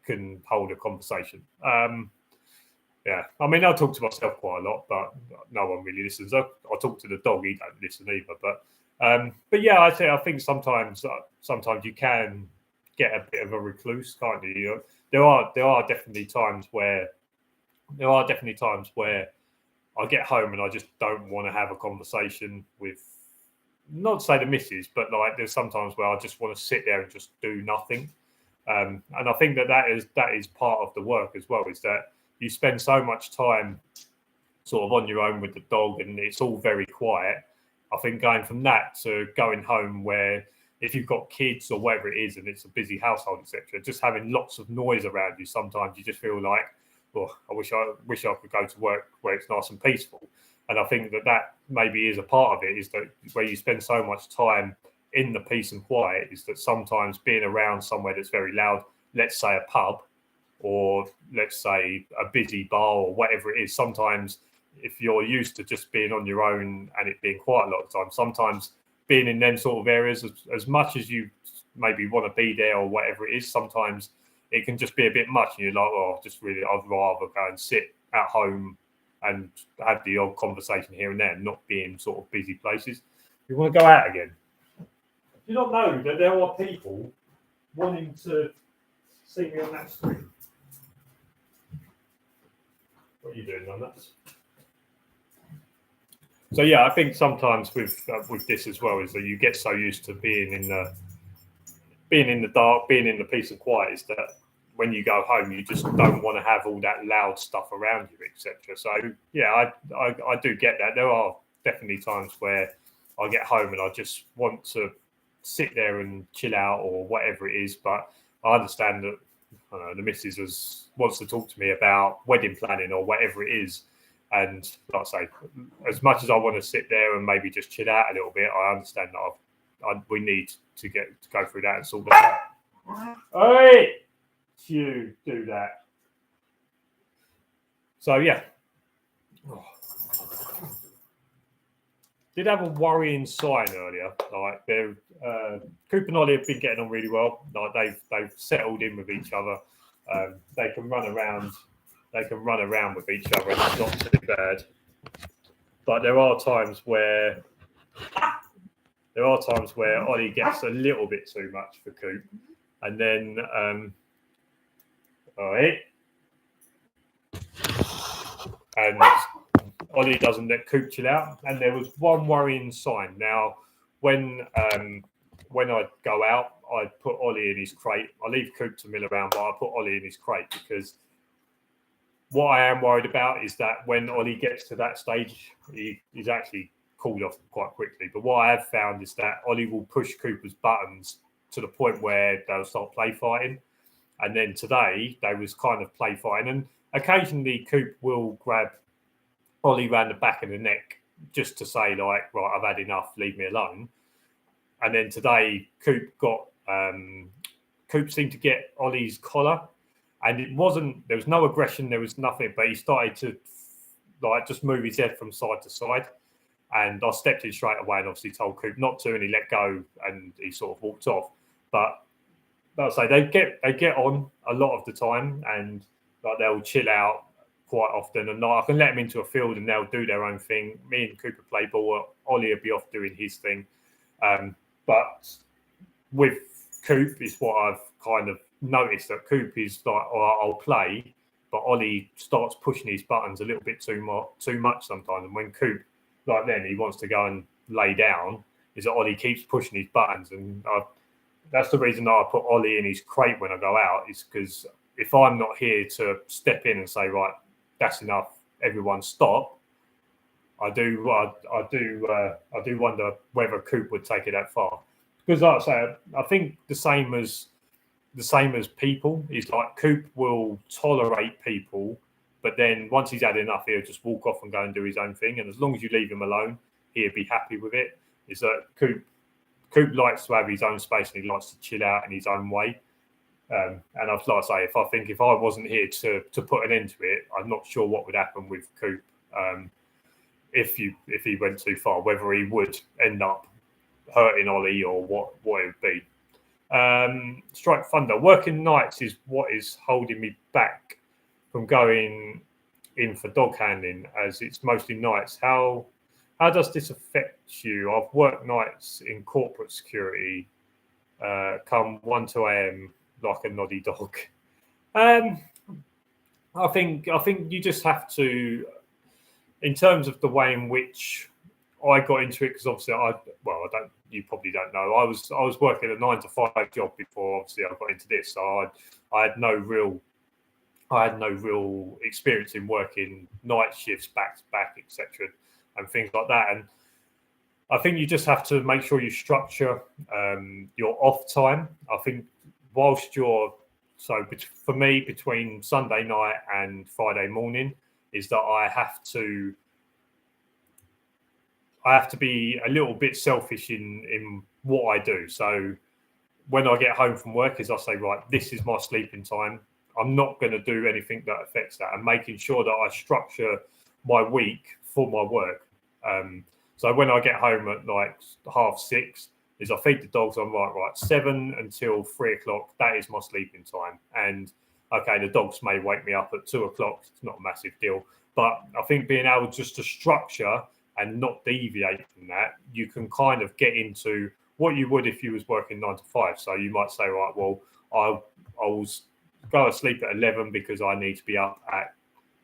can hold a conversation. Yeah, I mean, I talk to myself quite a lot, but no one really listens. I talk to the dog; he don't listen either. But yeah, I think sometimes you can get a bit of a recluse, can't you? There are definitely times where I get home and I just don't want to have a conversation with, not say the missus, but like there's sometimes where I just want to sit there and just do nothing. And I think that is part of the work as well, is that you spend so much time sort of on your own with the dog and it's all very quiet. I think going from that to going home where if you've got kids or whatever it is and it's a busy household, etc., just having lots of noise around you, sometimes you just feel like, oh, I wish I could go to work where it's nice and peaceful. And I think that maybe is a part of it, is that where you spend so much time in the peace and quiet, is that sometimes being around somewhere that's very loud, let's say a pub, or let's say a busy bar or whatever it is, sometimes if you're used to just being on your own and it being quiet a lot of the time, sometimes being in them sort of areas, as much as you maybe want to be there or whatever it is, sometimes it can just be a bit much, and you're like, oh, just really, I'd rather go and sit at home and have the odd conversation here and there, not be in sort of busy places. You want to go out again. Do you not know that there are people wanting to see me on that screen? What are you doing on that? So yeah, I think sometimes with this as well is that you get so used to being in the dark, being in the peace and quiet, is that when you go home, you just don't want to have all that loud stuff around you, etc. So yeah, I do get that. There are definitely times where I get home and I just want to sit there and chill out or whatever it is. But I understand that the missus wants to talk to me about wedding planning or whatever it is. And like I say, as much as I want to sit there and maybe just chill out a little bit, I understand that we need to go through that and sort that out. Hey, you do that. So yeah. Did have a worrying sign earlier. Like Coop and Ollie have been getting on really well. Like they've settled in with each other. They can run around. They can run around with each other, and it's not too bad. But there are times where Ollie gets a little bit too much for Coop, and then and Ollie doesn't let Coop chill out. And there was one worrying sign. Now, when I go out, I put Ollie in his crate. I leave Coop to mill around, but I put Ollie in his crate because what I am worried about is that when Ollie gets to that stage, he's actually cooled off quite quickly. But what I have found is that Ollie will push Cooper's buttons to the point where they'll start play fighting. And then today, they was kind of play fighting. And occasionally, Coop will grab Ollie around the back of the neck just to say, like, right, I've had enough, leave me alone. And then today, Coop seemed to get Ollie's collar. And there was no aggression, there was nothing, but he started to just move his head from side to side. And I stepped in straight away and obviously told Coop not to, and he let go and he sort of walked off. But like I say, they get on a lot of the time, and like they'll chill out quite often. And I can let them into a field and they'll do their own thing. Me and Cooper play ball, Ollie will be off doing his thing. But with Coop is what I've kind of noticed, that Coop is like, I'll play, but Ollie starts pushing his buttons a little bit too much sometimes. And when Coop, like then, he wants to go and lay down, is that Ollie keeps pushing his buttons. And that's the reason that I put Ollie in his crate when I go out, is because if I'm not here to step in and say, right, that's enough, everyone stop, I do wonder whether Coop would take it that far. Because like I say, I think the same as people is like Coop will tolerate people, but then once he's had enough, he'll just walk off and go and do his own thing. And as long as you leave him alone, he'll be happy with it. Is that Coop likes to have his own space and he likes to chill out in his own way. And I'd like to say, if I wasn't here to put an end to it, I'm not sure what would happen with Coop if he went too far, whether he would end up hurting Ollie or what it would be. Strike Thunder. Working nights is what is holding me back from going in for dog handling, as it's mostly nights. How does this affect you? I've worked nights in corporate security, come 1 to AM like a noddy dog. I think you just have to, in terms of the way in which I got into it, because obviously you probably don't know. I was working a 9 to 5 job before obviously I got into this. So I had no real experience in working night shifts back to back, etc., and things like that. And I think you just have to make sure you structure your off time. I think for me, between Sunday night and Friday morning, is that I have to be a little bit selfish in what I do. So when I get home from work, is I say, right, this is my sleeping time. I'm not going to do anything that affects that, and making sure that I structure my week for my work. So when I get home at like 6:30, is I feed the dogs. I'm right, 7 until 3 o'clock. That is my sleeping time. And okay, the dogs may wake me up at 2 o'clock. It's not a massive deal. But I think being able just to structure and not deviate from that, you can kind of get into what you would if you was working 9 to 5. So you might say, right, well, I'll go to sleep at 11 because I need to be up at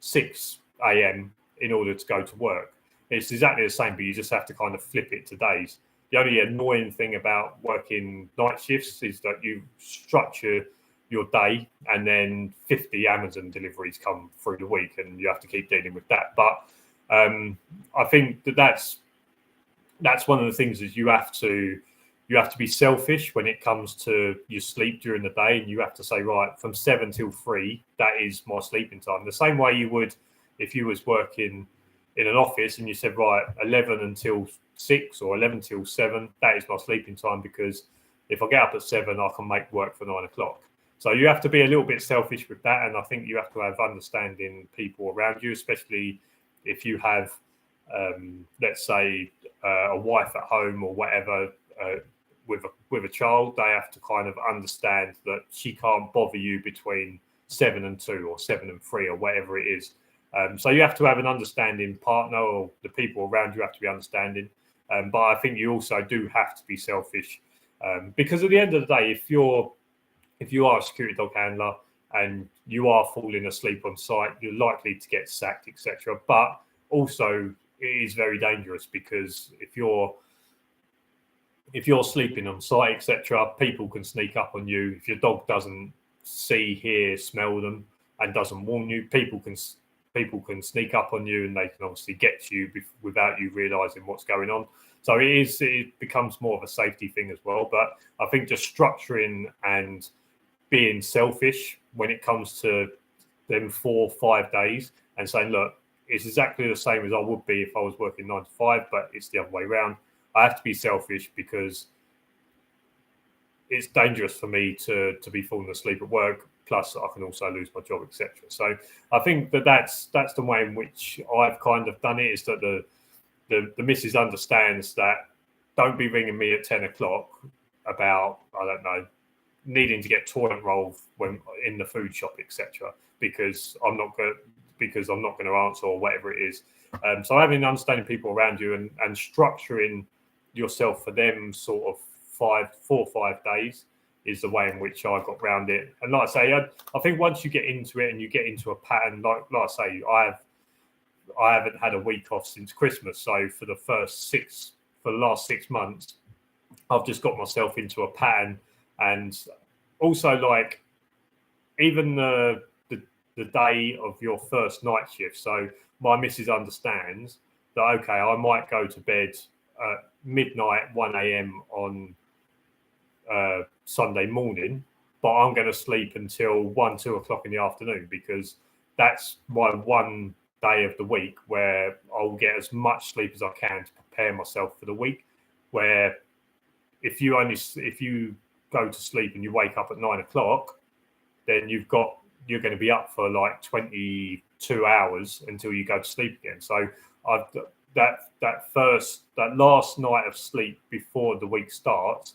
6 a.m. in order to go to work. It's exactly the same, but you just have to kind of flip it to days. The only annoying thing about working night shifts is that you structure your day and then 50 Amazon deliveries come through the week and you have to keep dealing with that. But I think that's one of the things is you have to be selfish when it comes to your sleep during the day, and you have to say, right, from 7 till 3, that is my sleeping time. The same way you would if you was working in an office and you said, right, 11 until 6 or 11 till 7, that is my sleeping time, because if I get up at 7, I can make work for 9 o'clock. So you have to be a little bit selfish with that, and I think you have to have understanding people around you, especially if you have, let's say, a wife at home or whatever, with a child. They have to kind of understand that she can't bother you between 7 and 2 or 7 and 3 or whatever it is. So you have to have an understanding partner, or the people around you have to be understanding. But I think you also do have to be selfish, because at the end of the day, if you are a security dog handler and you are falling asleep on site, you're likely to get sacked, etc. But also, it is very dangerous, because if you're sleeping on site, etc., people can sneak up on you. If your dog doesn't see, hear, smell them and doesn't warn you, people can sneak up on you, and they can obviously get to you without you realizing what's going on. So it becomes more of a safety thing as well. But I think just structuring and being selfish when it comes to them 4 or 5 days and saying, look, it's exactly the same as I would be if I was working 9 to 5, but it's the other way around. I have to be selfish because it's dangerous for me to be falling asleep at work. Plus, I can also lose my job, etc. So I think that's the way in which I've kind of done it, is that the missus understands that don't be ringing me at 10 o'clock about, I don't know, needing to get toilet roll when in the food shop, etc. Because I'm not going to answer, or whatever it is. So having understanding people around you and structuring yourself for them sort of 4 or 5 days is the way in which I got around it. And like I say, I think once you get into it and you get into a pattern, like I say, I haven't had a week off since Christmas. So for the last 6 months, I've just got myself into a pattern. And also, like, even the day of your first night shift. So my missus understands that, okay, I might go to bed at midnight, 1 a.m. on Sunday morning, but I'm going to sleep until 1, 2 o'clock in the afternoon, because that's my one day of the week where I'll get as much sleep as I can to prepare myself for the week. Where if you go to sleep and you wake up at 9 o'clock, then you're going to be up for like 22 hours until you go to sleep again. So that last night of sleep before the week starts,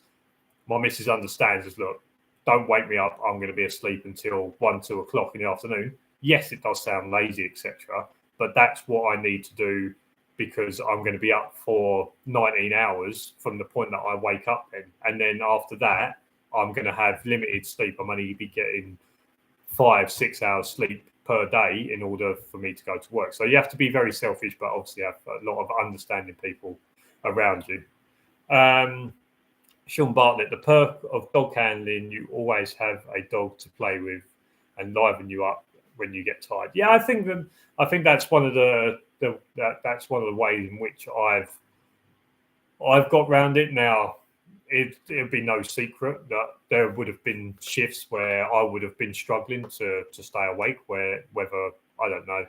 my missus understands is, look, don't wake me up. I'm going to be asleep until 1, 2 o'clock in the afternoon. Yes, it does sound lazy, etc., but that's what I need to do, because I'm going to be up for 19 hours from the point that I wake up then. And then after that, I'm going to have limited sleep. I'm only be getting 5, 6 hours sleep per day in order for me to go to work. So you have to be very selfish, but obviously have a lot of understanding people around you. Sean Bartlett, the perk of dog handling, you always have a dog to play with and liven you up when you get tired. Yeah, I think that's one of the ways in which I've got around it. Now, it'd be no secret that there would have been shifts where I would have been struggling to stay awake, whether, I don't know,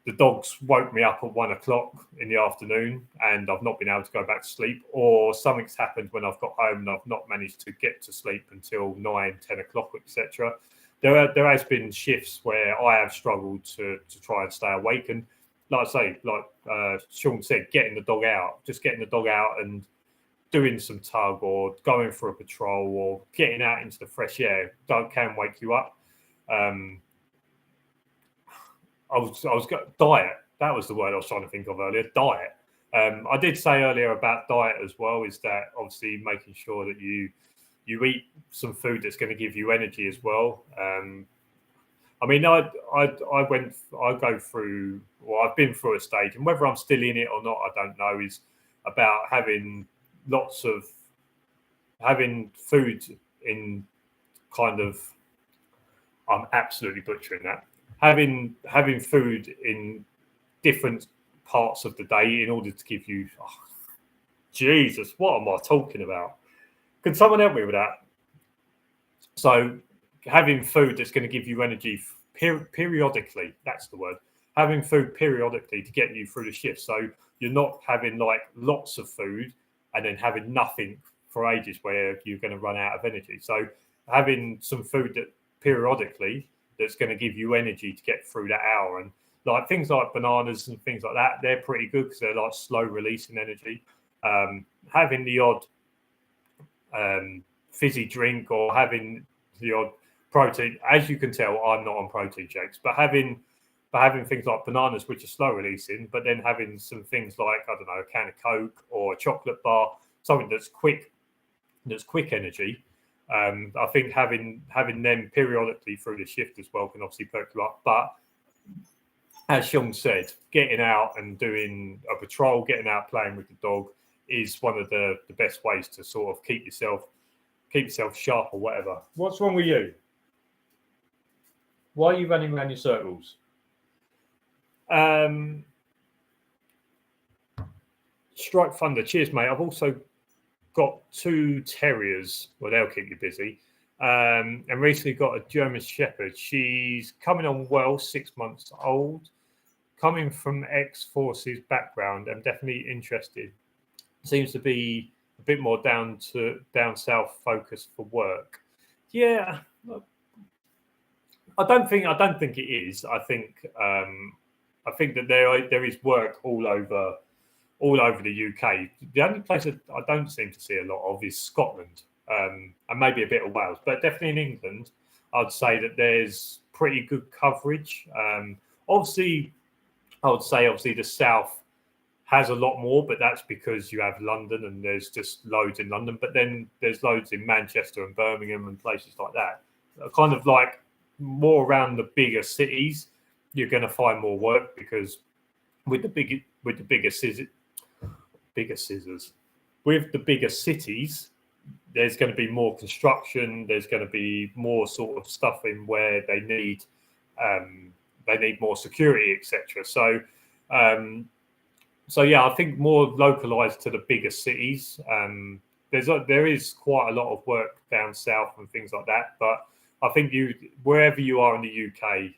the dogs woke me up at 1 o'clock in the afternoon and I've not been able to go back to sleep, or something's happened when I've got home and I've not managed to get to sleep until 9, 10 o'clock, etc. There has been shifts where I have struggled to try and stay awake. And like I say, like Sean said, getting the dog out and doing some tug or going for a patrol or getting out into the fresh air can wake you up. Diet. That was the word I was trying to think of earlier. Diet. I did say earlier about diet as well, is that obviously making sure that you eat some food that's going to give you energy as well. I've been through a stage, and whether I'm still in it or not, I don't know, is about having food in kind of, I'm absolutely butchering that. Having food in different parts of the day in order to give you, Jesus, what am I talking about? Can someone help me with that? So having food that's going to give you energy periodically, that's the word. Having food periodically to get you through the shift. So you're not having like lots of food and then having nothing for ages where you're going to run out of energy. So having some food that periodically that's going to give you energy to get through that hour. And like things like bananas and things like that, they're pretty good because they're like slow releasing energy. Having the odd fizzy drink or having the odd protein, as you can tell, I'm not on protein shakes, but having things like bananas, which are slow releasing, but then having some things like, I don't know, a can of Coke or a chocolate bar, something that's quick energy. I think having them periodically through the shift as well can obviously perk you up. But as Sean said, getting out and doing a patrol, getting out playing with the dog is one of the best ways to sort of keep yourself sharp or whatever. What's wrong with you? Why are you running around your circles? Strike Thunder, cheers, mate. I've also got 2 terriers. Well, they'll keep you busy. And recently got a German Shepherd. She's coming on well, 6 months old. Coming from ex-forces background, I'm definitely interested. Seems to be a bit more down south focused for work. Yeah, I don't think it is. I think that there is work all over the UK. The only place that I don't seem to see a lot of is Scotland, and maybe a bit of Wales, but definitely in England, I'd say that there's pretty good coverage. Obviously, I would say the south has a lot more, but that's because you have London and there's just loads in London. But then there's loads in Manchester and Birmingham and places like that. Kind of like more around the bigger cities, you're going to find more work because with the bigger cities, there's going to be more construction. There's going to be more sort of stuff in where they need more security, etc. So yeah, I think more localized to the bigger cities. There is quite a lot of work down south and things like that. But I think wherever you are in the UK,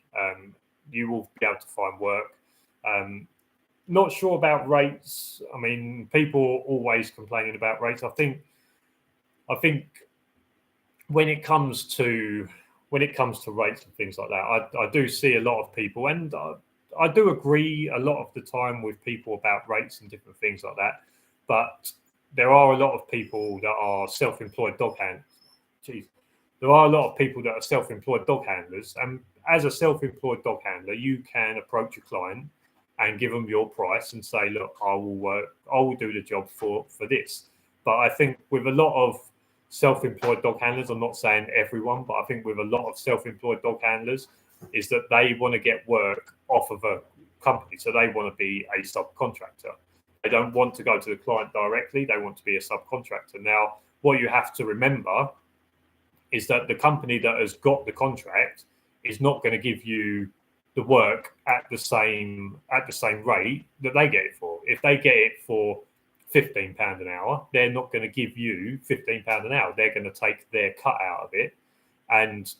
you will be able to find work. Not sure about rates. I mean, people are always complaining about rates. I think when it comes to rates and things like that, I do see a lot of people, and I do agree a lot of the time with people about rates and different things like that. But there are a lot of people that are self-employed dog handlers. There are a lot of people that are self-employed dog handlers, and as a self-employed dog handler, you can approach a client and give them your price and say, look, I will do the job for this. But I think with a lot of self-employed dog handlers, I'm not saying everyone, but I think with a lot of self-employed dog handlers is that they want to get work off of a company. So they want to be a subcontractor. They don't want to go to the client directly. They want to be a subcontractor. Now, what you have to remember is that the company that has got the contract is not going to give you the work at the same rate that they get it for. If they get it for £15 an hour, they're not going to give you £15 an hour. They're going to take their cut out of it, and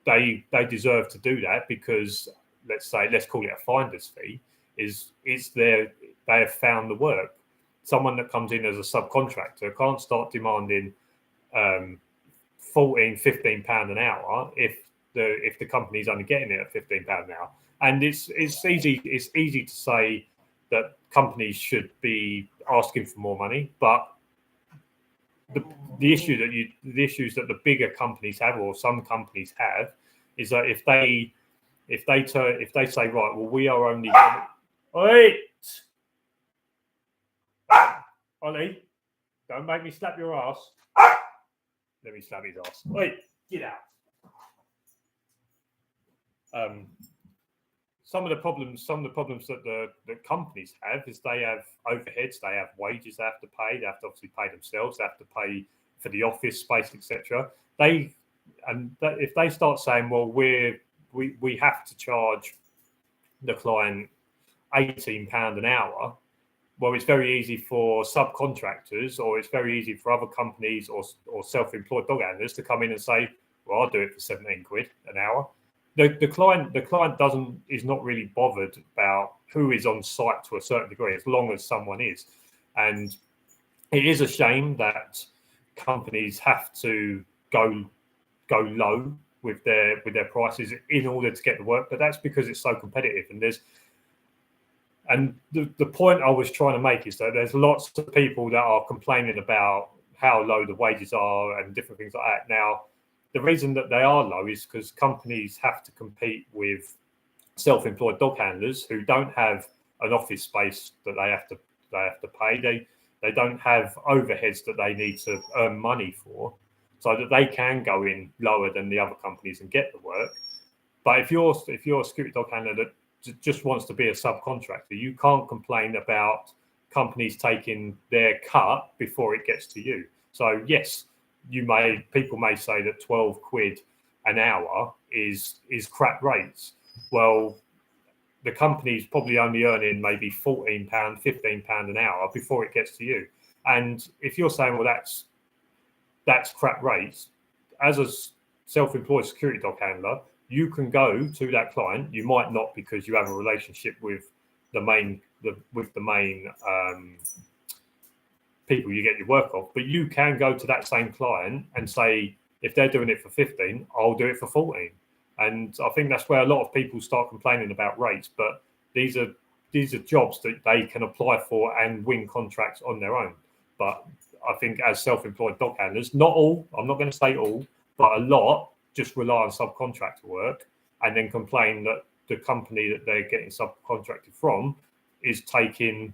they deserve to do that because let's call it a finder's fee. They have found the work. Someone that comes in as a subcontractor can't start demanding £15 an hour if the company's only getting it at £15 an hour. And it's easy to say that companies should be asking for more money, but the issues that the bigger companies have, or some companies have, is that if they say, right, well, we are only Ollie, don't make me slap your ass. Let me slap his ass. Oi, get out. Some of the problems that the companies have is they have overheads, they have wages they have to pay, they have to obviously pay themselves, they have to pay for the office space, etc. If they start saying, well, we have to charge the client £18 an hour, well, it's very easy for subcontractors, or it's very easy for other companies or self-employed dog handlers to come in and say, well, I'll do it for 17 quid an hour. The client is not really bothered about who is on site to a certain degree, as long as someone is. And it is a shame that companies have to go low with their prices in order to get the work, but that's because it's so competitive. And the point I was trying to make is that there's lots of people that are complaining about how low the wages are and different things like that. Now, the reason that they are low is because companies have to compete with self-employed dog handlers who don't have an office space that they have to pay. They don't have overheads that they need to earn money for, so that they can go in lower than the other companies and get the work. But if you're a security dog handler that just wants to be a subcontractor, you can't complain about companies taking their cut before it gets to you. So yes, people may say that 12 quid an hour is crap rates. Well, the company's probably only earning maybe £14, £15 an hour before it gets to you. And if you're saying, well, that's crap rates, as a self-employed security dog handler, you can go to that client. You might not, because you have a relationship with the main people you get your work off, but you can go to that same client and say, if they're doing it for 15, I'll do it for 14. And I think that's where a lot of people start complaining about rates. But these are jobs that they can apply for and win contracts on their own. But I think as self-employed dog handlers, not all, I'm not going to say all, but a lot just rely on subcontractor work and then complain that the company that they're getting subcontracted from is taking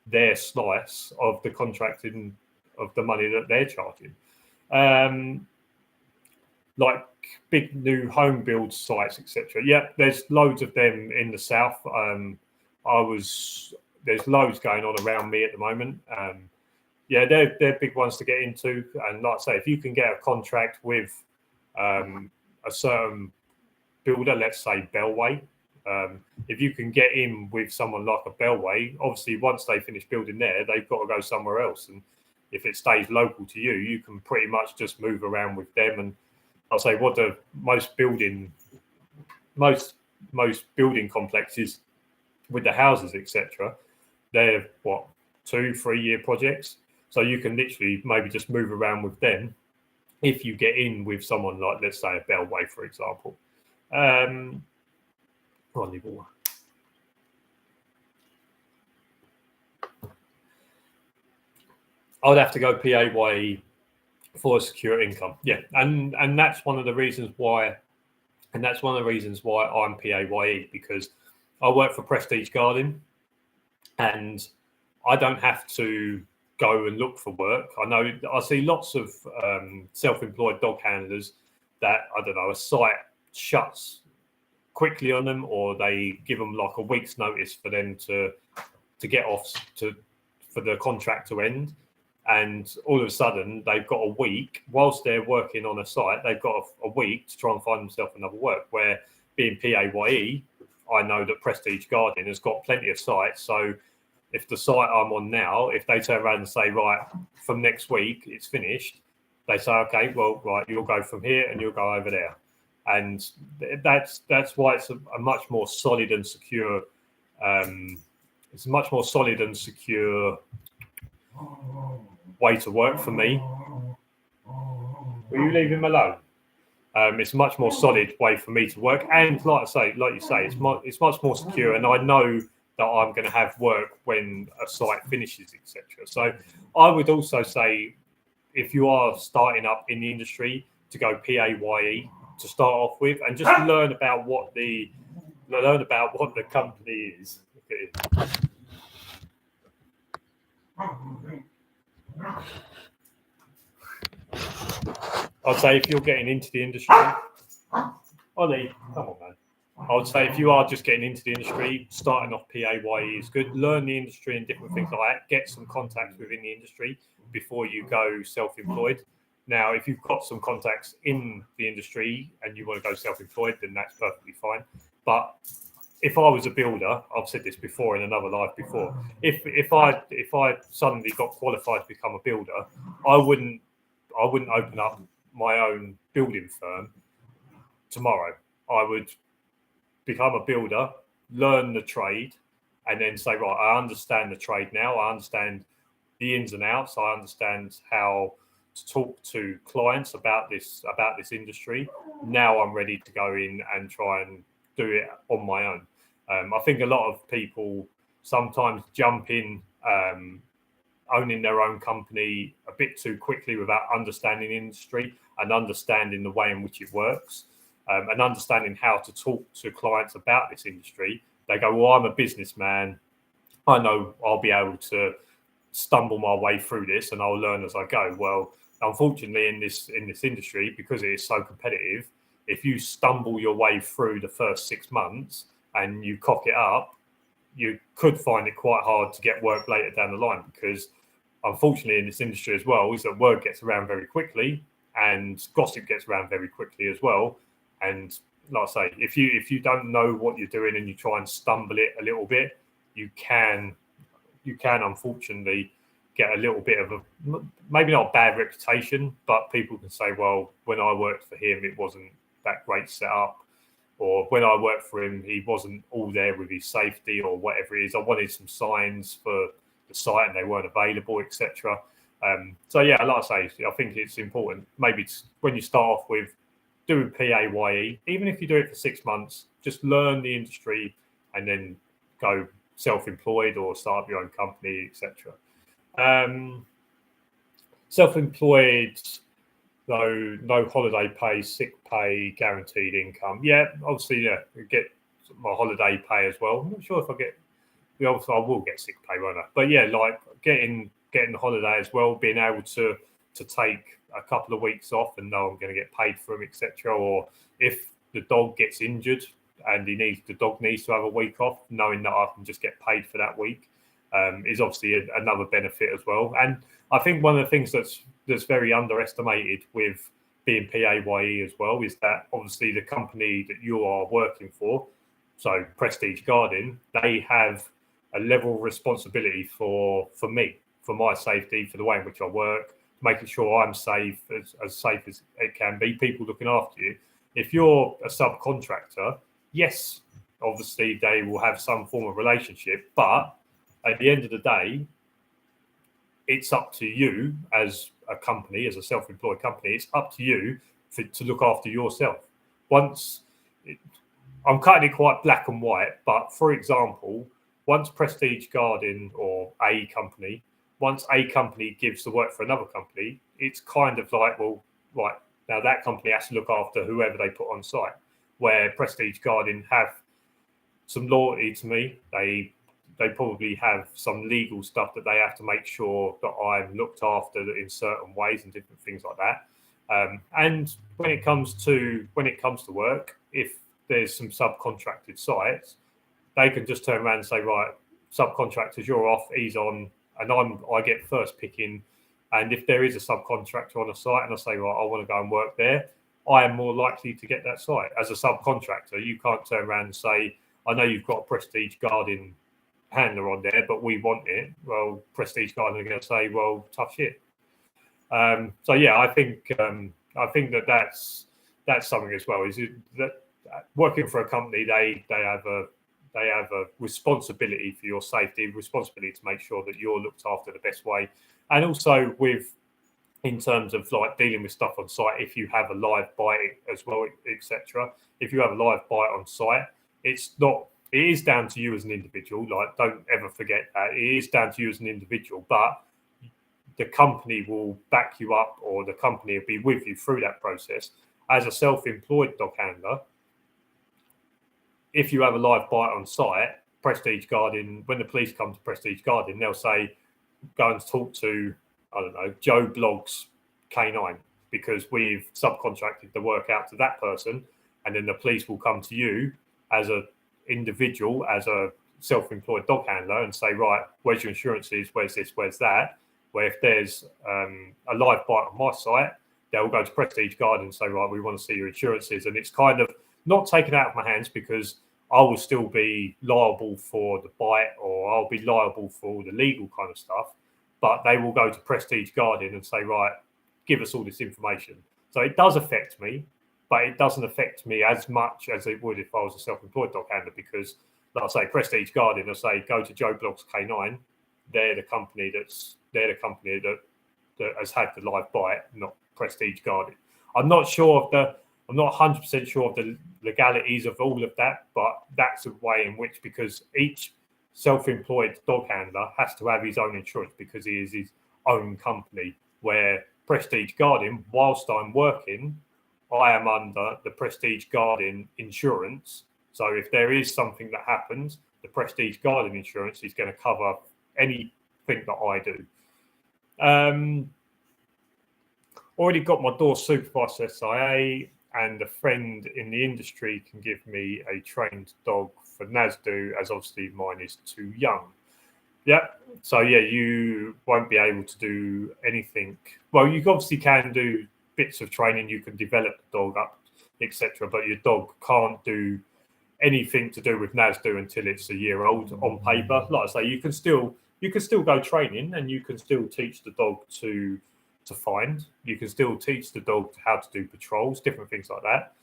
their slice of the contracting of the money that they're charging. Like big new home build sites, etc. Yeah, there's loads of them in the south. There's loads going on around me at the moment. Yeah, they're big ones to get into. And like I say, if you can get a contract with a certain builder, let's say Bellway, if you can get in with someone like a Bellway, obviously once they finish building there, they've got to go somewhere else. And if it stays local to you, you can pretty much just move around with them. And I'll say what the most building complexes with the houses, etc., they're 2-3 year projects. So you can literally maybe just move around with them if you get in with someone like, let's say, a Bellway, for example. I'd have to go PAYE for a secure income. Yeah, and that's one of the reasons why. And that's one of the reasons why I'm PAYE, because I work for Prestige Guarding, and I don't have to go and look for work. I see lots of self-employed dog handlers that, I don't know, a site shuts quickly on them, or they give them like a week's notice for them to get off for the contract to end. And all of a sudden, they've got a week, whilst they're working on a site, they've got a week to try and find themselves another work. Where being PAYE, I know that Prestige Guarding has got plenty of sites. So if the site I'm on now, if they turn around and say, right, from next week, it's finished, they say, okay, well, right, you'll go from here and you'll go over there. And that's why it's a much more solid and secure, way to work for me. Will you leave him alone? It's a much more solid way for me to work, and like you say, it's much more secure, and I know that I'm going to have work when a site finishes, etc. So I would also say if you are starting up in the industry, to go PAYE to start off with, and just learn about what the company is. I'd say if you're getting into the industry, Ollie, come on, man. I would say if you are just getting into the industry, starting off PAYE is good. Learn the industry and different things like that. Get some contacts within the industry before you go self-employed. Now, if you've got some contacts in the industry and you want to go self-employed, then that's perfectly fine. But if I was a builder, I've said this before in another life before. If I suddenly got qualified to become a builder, I wouldn't open up my own building firm tomorrow. I would become a builder, learn the trade, and then say, right, I understand the trade now. I understand the ins and outs. I understand how to talk to clients about this industry. Now I'm ready to go in and try and do it on my own. I think a lot of people sometimes jump in owning their own company a bit too quickly without understanding the industry and understanding the way in which it works. And understanding how to talk to clients about this industry. They go, well, I'm a businessman. I know I'll be able to stumble my way through this and I'll learn as I go. Well, unfortunately, in this industry, because it is so competitive, if you stumble your way through the first 6 months and you cock it up, you could find it quite hard to get work later down the line, because unfortunately in this industry as well is that word gets around very quickly and gossip gets around very quickly as well. And like I say, if you don't know what you're doing and you try and stumble it a little bit, you can unfortunately get a little bit of a, maybe not a bad reputation, but people can say, well, when I worked for him, it wasn't that great setup, or when I worked for him, he wasn't all there with his safety or whatever it is. I wanted some signs for the site and they weren't available, etc. So yeah, like I say, I think it's important. Maybe when you start off with doing PAYE, even if you do it for 6 months, just learn the industry and then go self-employed or start up your own company, etc. Self-employed, though, no holiday pay, sick pay, guaranteed income. Yeah, obviously, yeah, I get my holiday pay as well. I'm not sure if I get, obviously I will get sick pay, won't I? But yeah, like getting the holiday as well, being able to take a couple of weeks off and know I'm going to get paid for them, etc. Or if the dog gets injured and the dog needs to have a week off, knowing that I can just get paid for that week is obviously another benefit as well. And I think one of the things that's very underestimated with being PAYE as well is that obviously the company that you are working for, so Prestige Garden, they have a level of responsibility for me, for my safety, for the way in which I work, making sure I'm safe, as safe as it can be, people looking after you. If you're a subcontractor, yes, obviously they will have some form of relationship, but at the end of the day, it's up to you as a company, as a self-employed company, it's up to you to look after yourself. I'm cutting it quite black and white, but for example, once Prestige Garden or once a company gives the work for another company, it's kind of like, well, right, now that company has to look after whoever they put on site. Where Prestige Garden have some loyalty to me, they probably have some legal stuff that they have to make sure that I'm looked after in certain ways and different things like that. And when it comes to work, if there's some subcontracted sites, they can just turn around and say, right, subcontractors, you're off, he's on, and I get first picking. And if there is a subcontractor on a site and I say, right, I want to go and work there, I am more likely to get that site. As a subcontractor, you can't turn around and say, I know you've got a Prestige Garden handler on there, but we want it. Well, Prestige Garden are going to say, well, tough shit. So yeah, I think that's something as well. Is that working for a company, they have a responsibility for your safety, responsibility to make sure that you're looked after the best way, and also in terms of like dealing with stuff on site. If you have a live bite as well, etc. If you have a live bite on site, it is down to you as an individual. Like, don't ever forget that it is down to you as an individual. But the company will back you up, or the company will be with you through that process. As a self-employed dog handler, if you have a live bite on site, Prestige Guarding, when the police come to Prestige Guarding, they'll say, go and talk to, I don't know, Joe Blogg's K9, because we've subcontracted the work out to that person, and then the police will come to you as an individual, as a self-employed dog handler, and say, right, where's your insurances, where's this, where's that? Where if there's a live bite on my site, they'll go to Prestige Guarding and say, right, we want to see your insurances. And it's kind of not taken out of my hands, because I will still be liable for the bite, or I'll be liable for all the legal kind of stuff. But they will go to Prestige Guarding and say, right, give us all this information. So it does affect me, but it doesn't affect me as much as it would if I was a self-employed dog handler, because, like I say, Prestige Guarding, I say, go to Joe Blogg's K9. They're the company that has had the live bite, not Prestige Guarding. I'm not 100% sure of the legalities of all of that, but that's a way in which, because each self-employed dog handler has to have his own insurance because he is his own company, where Prestige Guarding, whilst I'm working, I am under the Prestige Guarding insurance. So if there is something that happens, the Prestige Guarding insurance is going to cover anything that I do. Already got my door supervised SIA, and a friend in the industry can give me a trained dog for NASDU, as obviously mine is too young. Yeah. So yeah, you won't be able to do anything. Well, you obviously can do bits of training. You can develop the dog up, etc. But your dog can't do anything to do with NASDU until it's a year old on paper. Like I say, you can still go training, and you can still teach the dog to find. You can still teach the dog how to do patrols, different things like that.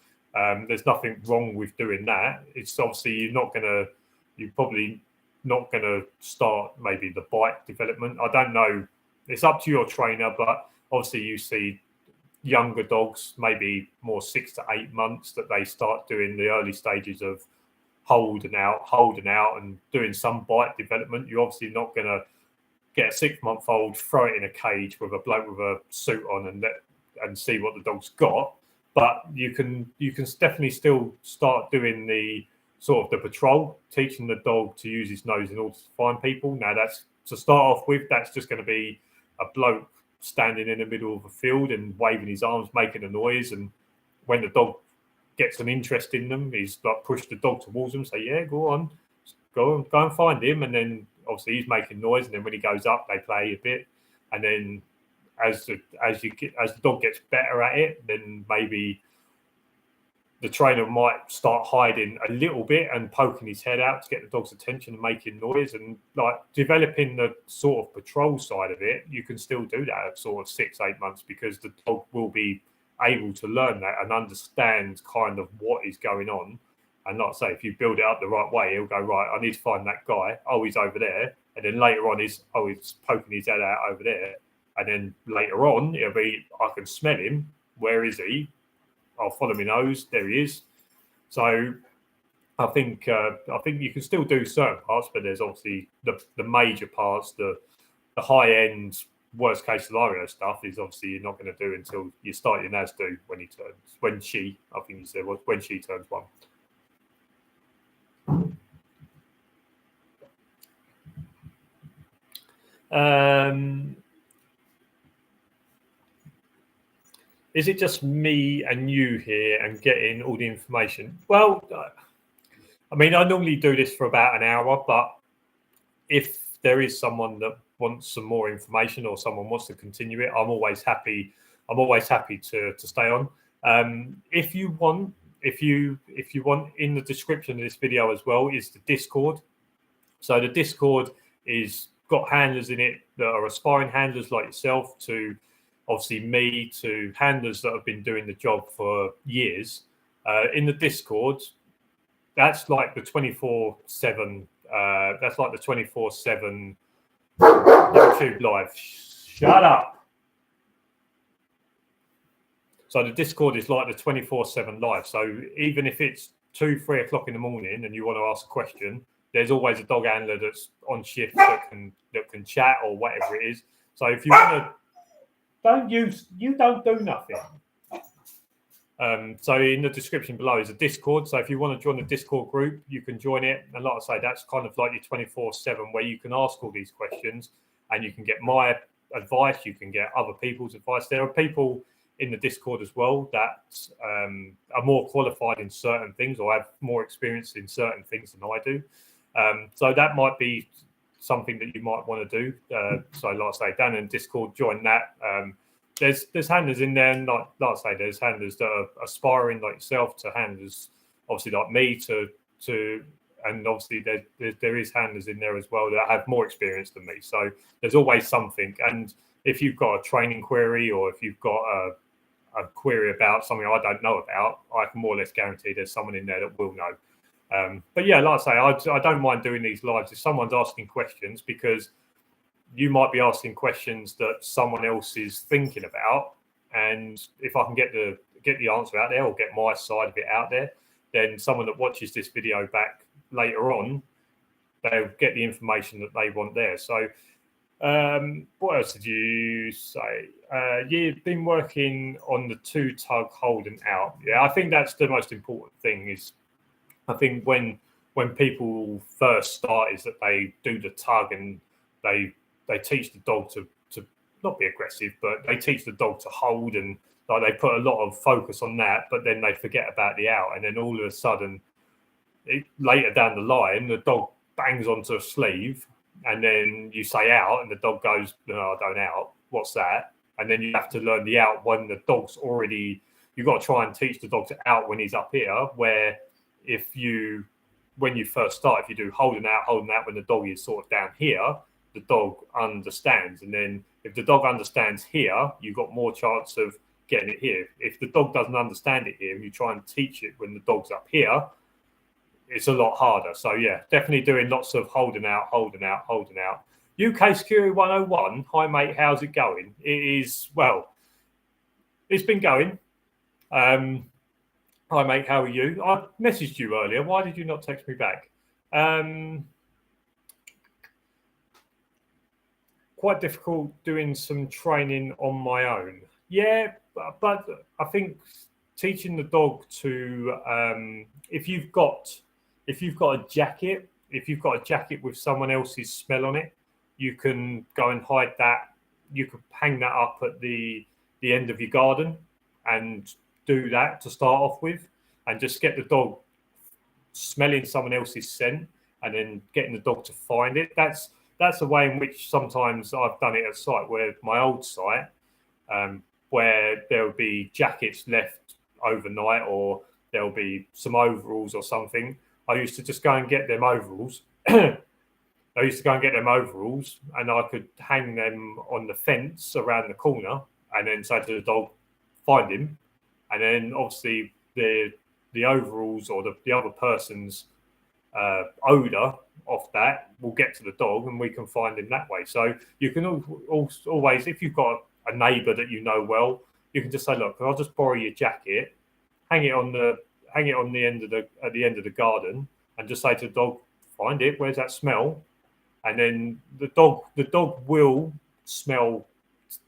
There's nothing wrong with doing that. It's obviously you're probably not gonna start maybe the bite development. I don't know. It's up to your trainer, but obviously you see younger dogs, maybe more 6 to 8 months, that they start doing the early stages of holding out and doing some bite development. You're obviously not gonna get a 6-month-old, throw it in a cage with a bloke with a suit on and see what the dog's got. But you can definitely still start doing the sort of the patrol, teaching the dog to use his nose in order to find people. Now, that's to start off with. That's just going to be a bloke standing in the middle of a field and waving his arms, making a noise. And when the dog gets an interest in them, he's like push the dog towards them, say, "Yeah, go on, go and find him." And then obviously he's making noise, and then when he goes up, they play a bit, and then as the dog gets better at it, then maybe the trainer might start hiding a little bit and poking his head out to get the dog's attention and making noise, and like developing the sort of patrol side of it. You can still do that at sort of 6-8 months, because the dog will be able to learn that and understand kind of what is going on. And like I say, if you build it up the right way, he'll go, right, I need to find that guy. Oh, he's over there. And then later on, he's poking his head out over there. And then later on, it'll be, I can smell him. Where is he? I'll follow my nose. There he is. So I think you can still do certain parts, but there's obviously the major parts, the high end, worst case scenario stuff is obviously you're not going to do until you start your NASDU when she turns 1. Is it just me and you here and getting all the information? Well, I mean, I normally do this for about an hour, but if there is someone that wants some more information or someone wants to continue it, I'm always happy to stay on. If you want, in the description of this video as well is the Discord. So the Discord is got handlers in it that are aspiring handlers like yourself, to obviously me, to handlers that have been doing the job for years. In the Discord, that's like the 24/7. That's like the 24/7 YouTube live. Shut up. So the Discord is like the 24/7 live. So even if it's 2-3 o'clock in the morning and you want to ask a question, there's always a dog handler that's on shift that can chat or whatever it is. So if you want to, you don't do nothing. So in the description below is a Discord. So if you want to join the Discord group, you can join it. And like I say, that's kind of like your 24/7 where you can ask all these questions and you can get my advice. You can get other people's advice. There are people in the Discord as well that are more qualified in certain things or have more experience in certain things than I do. So that might be something that you might want to do. So like I say, down in Discord, join that. There's handlers in there, and like I say, there's handlers that are aspiring like yourself to handlers, obviously like me to and obviously there is handlers in there as well that have more experience than me. So there's always something. And if you've got a training query or if you've got a query about something I don't know about, I can more or less guarantee there's someone in there that will know. But yeah, like I say, I don't mind doing these lives if someone's asking questions, because you might be asking questions that someone else is thinking about, and if I can get the answer out there or get my side of it out there, then someone that watches this video back later on, they'll get the information that they want there. So what else did you say? You've been working on the 2-tug holding out. Yeah, I think that's the most important thing. Is I think when people first start is that they do the tug and they teach the dog to not be aggressive, but they teach the dog to hold, and like they put a lot of focus on that, but then they forget about the out, and then all of a sudden, later down the line, the dog bangs onto a sleeve, and then you say out, and the dog goes, "No, I don't out. What's that?" And then you have to learn the out when the dog's already. You've got to try and teach the dog to out when he's up here. Where when you first start, if you do holding out when the dog is sort of down here, the dog understands. And then if the dog understands here, you've got more chance of getting it here. If the dog doesn't understand it here and you try and teach it when the dog's up here, it's a lot harder. So yeah, definitely doing lots of holding out. UK Security 101. Hi mate, how's it going? It is, well, it's been going. Hi mate, how are you? I messaged you earlier. Why did you not text me back? Quite difficult doing some training on my own. Yeah, but I think teaching the dog to if you've got a jacket with someone else's smell on it, you can go and hide that. You could hang that up at the end of your garden and do that to start off with, and just get the dog smelling someone else's scent and then getting the dog to find it. That's the way in which sometimes I've done it at site, where my old site, where there will be jackets left overnight, or there'll be some overalls or something. I used to just go and get them overalls. And I could hang them on the fence around the corner, and then say to the dog, find him. And then obviously the overalls or the other person's odor of that will get to the dog, and we can find him that way. So you can always, if you've got a neighbour that you know well, you can just say, look, I'll just borrow your jacket, hang it on the end of the garden, and just say to the dog, find it, where's that smell? And then the dog will smell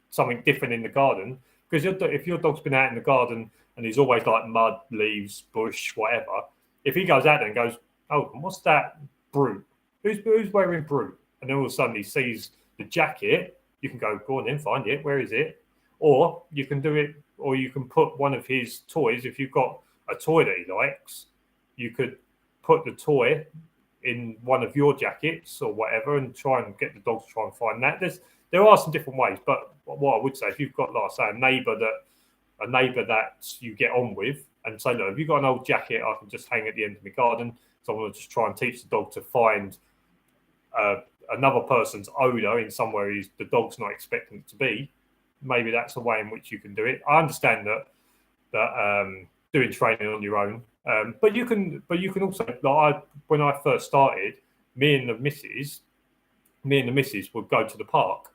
something different in the garden, because if your dog's been out in the garden and he's always like mud, leaves, bush, whatever, if he goes out there and goes, oh, what's that brute? Who's wearing brute? And then all of a sudden he sees the jacket, you can go on then, find it, where is it? Or you can do it, or you can put one of his toys, if you've got a toy that he likes, you could put the toy in one of your jackets or whatever, and try and get the dog to try and find that. There are some different ways, but what I would say, if you've got, like I say, a neighbour that you get on with, and say, look, if you've got an old jacket, I can just hang at the end of my garden. So I want to just try and teach the dog to find another person's odour in somewhere the dog's not expecting it to be. Maybe that's a way in which you can do it. I understand that doing training on your own, but you can also, like when I first started, me and the missus would go to the park,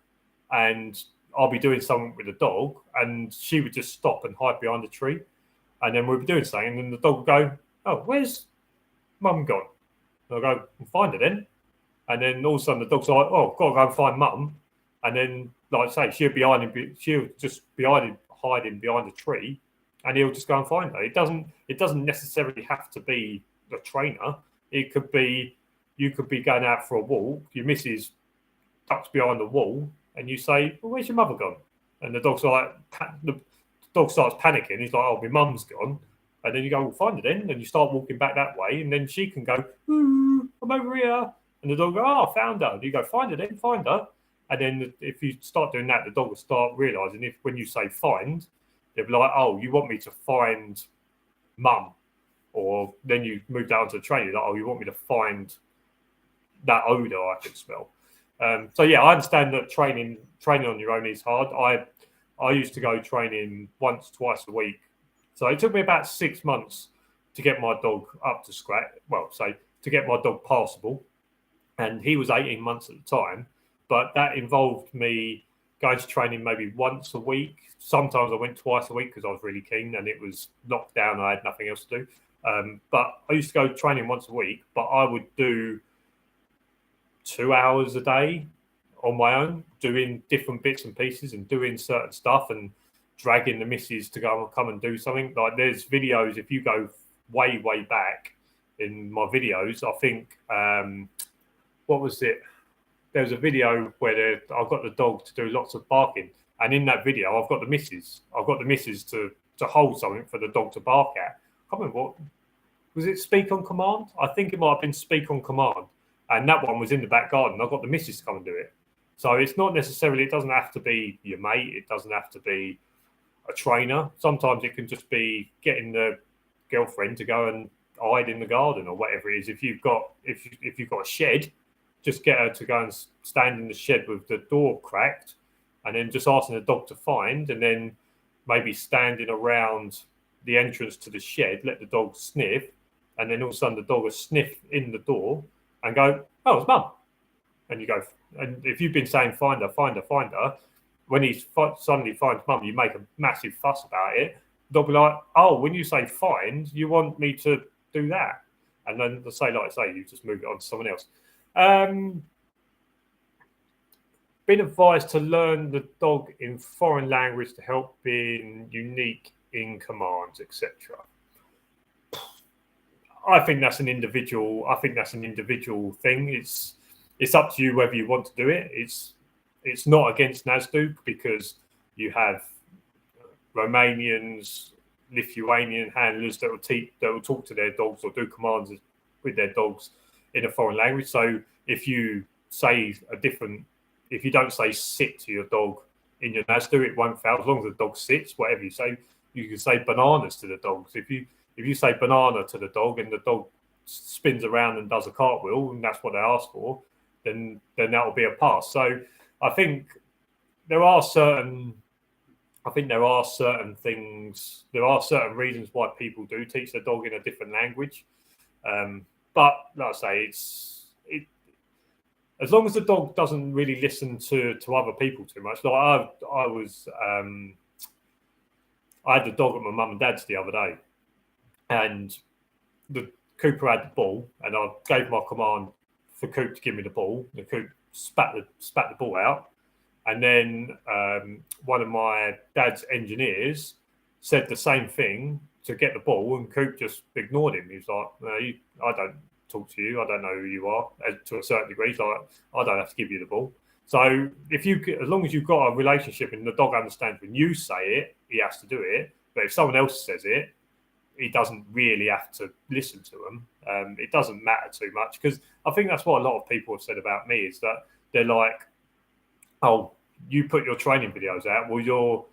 and I'll be doing something with the dog, and she would just stop and hide behind a tree, and then we'd be doing something, and then the dog would go, oh, where's Mum gone? And I'll go, find her then. And then all of a sudden the dog's like, oh, I've got to go and find Mum. And then like I say, she'll just be hiding behind a tree, and he'll just go and find her. It doesn't necessarily have to be the trainer. It could be, you could be going out for a walk, your missus ducks behind the wall, and you say, well, where's your mother gone? And the dog's like, the dog starts panicking. He's like, oh, my mum's gone. And then you go, well, find her then. And you start walking back that way. And then she can go, ooh, I'm over here. And the dog go, oh, I found her. And you go, find her then, find her. And then if you start doing that, the dog will start realising if when you say find, they'll be like, oh, you want me to find mum. Or then you move down to the train, you're like, oh, you want me to find that odour I can smell. So yeah, I understand that training on your own is hard. I used to go training once, twice a week. So it took me about 6 months to get my dog up to scratch. Well, say to get my dog passable, and he was 18 months at the time. But that involved me going to training maybe once a week. Sometimes I went twice a week because I was really keen, and it was locked down. I had nothing else to do. But I used to go training once a week. But I would do 2 hours a day on my own, doing different bits and pieces and doing certain stuff and dragging the missus to go and come and do something. Like there's videos, if you go way back in my videos, I think, what was it? There was a video where I've got the dog to do lots of barking. And in that video, I've got the missus to hold something for the dog to bark at. I can't remember what, was it Speak on Command? I think it might have been Speak on Command. And that one was in the back garden. I've got the missus to come and do it. So it's not necessarily, it doesn't have to be your mate. It doesn't have to be a trainer. Sometimes it can just be getting the girlfriend to go and hide in the garden or whatever it is. If you've got a shed, just get her to go and stand in the shed with the door cracked, and then just asking the dog to find, and then maybe standing around the entrance to the shed, let the dog sniff, and then all of a sudden the dog will sniff in the door and go, oh, it's mum. And you go, and if you've been saying find her, when he suddenly finds mum, you make a massive fuss about it. They'll be like, oh, when you say find, you want me to do that. And then they'll say, like I say, you just move it on to someone else. Been advised to learn the dog in foreign language to help being unique in commands, etc. I think that's an individual thing. It's up to you whether you want to do it. It's not against NASDUK because you have Romanians, Lithuanian handlers that will talk to their dogs or do commands with their dogs in a foreign language. So if you don't say sit to your dog in your NASDUK, it won't fail as long as the dog sits. Whatever you say, you can say bananas to the dogs. If you say banana to the dog and the dog spins around and does a cartwheel and that's what they ask for, then that will be a pass. So I think there are certain things, there are certain reasons why people do teach their dog in a different language. But like I say, as long as the dog doesn't really listen to other people too much. Like I had the dog at my mum and dad's the other day, and the Cooper had the ball, and I gave my command for Coop to give me the ball. The Coop spat the ball out, and then one of my dad's engineers said the same thing to get the ball, and Coop just ignored him. He was like, "No, I don't talk to you. I don't know who you are." To a certain degree, he's like, "I don't have to give you the ball." So as long as you've got a relationship and the dog understands when you say it, he has to do it. But if someone else says it, he doesn't really have to listen to them. It doesn't matter too much, because I think that's what a lot of people have said about me, is that they're like, "Oh, you put your training videos out. Well, your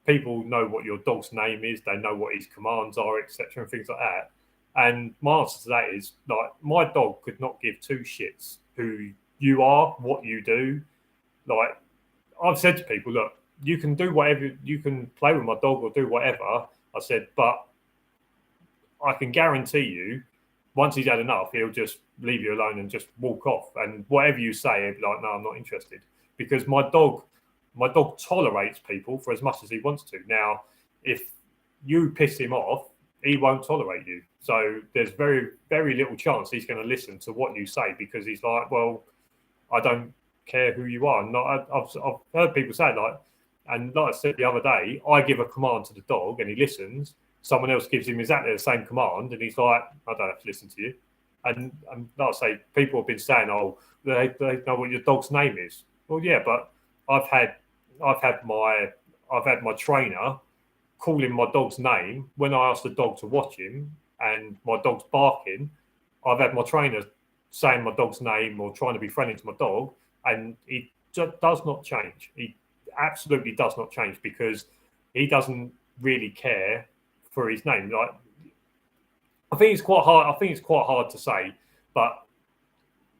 people know what your dog's name is. They know what his commands are, etc., and things like that." And my answer to that is, like, my dog could not give two shits who you are, what you do. Like, I've said to people, look, you can do whatever, you can play with my dog or do whatever. I said, but I can guarantee you, once he's had enough, he'll just leave you alone and just walk off. And whatever you say, he'll be like, no, I'm not interested. Because my dog tolerates people for as much as he wants to. Now, if you piss him off, he won't tolerate you. So there's very, very little chance he's going to listen to what you say, because he's like, well, I don't care who you are. I've heard people say like, and like I said the other day, I give a command to the dog and he listens. Someone else gives him exactly the same command and he's like, I don't have to listen to you. And like I say, people have been saying, oh, they know what your dog's name is. Well, yeah, but I've had my trainer calling my dog's name when I ask the dog to watch him and my dog's barking. I've had my trainer saying my dog's name or trying to be friendly to my dog, and he just does not change. He absolutely does not change because he doesn't really care for his name. Like, I think it's quite hard to say, but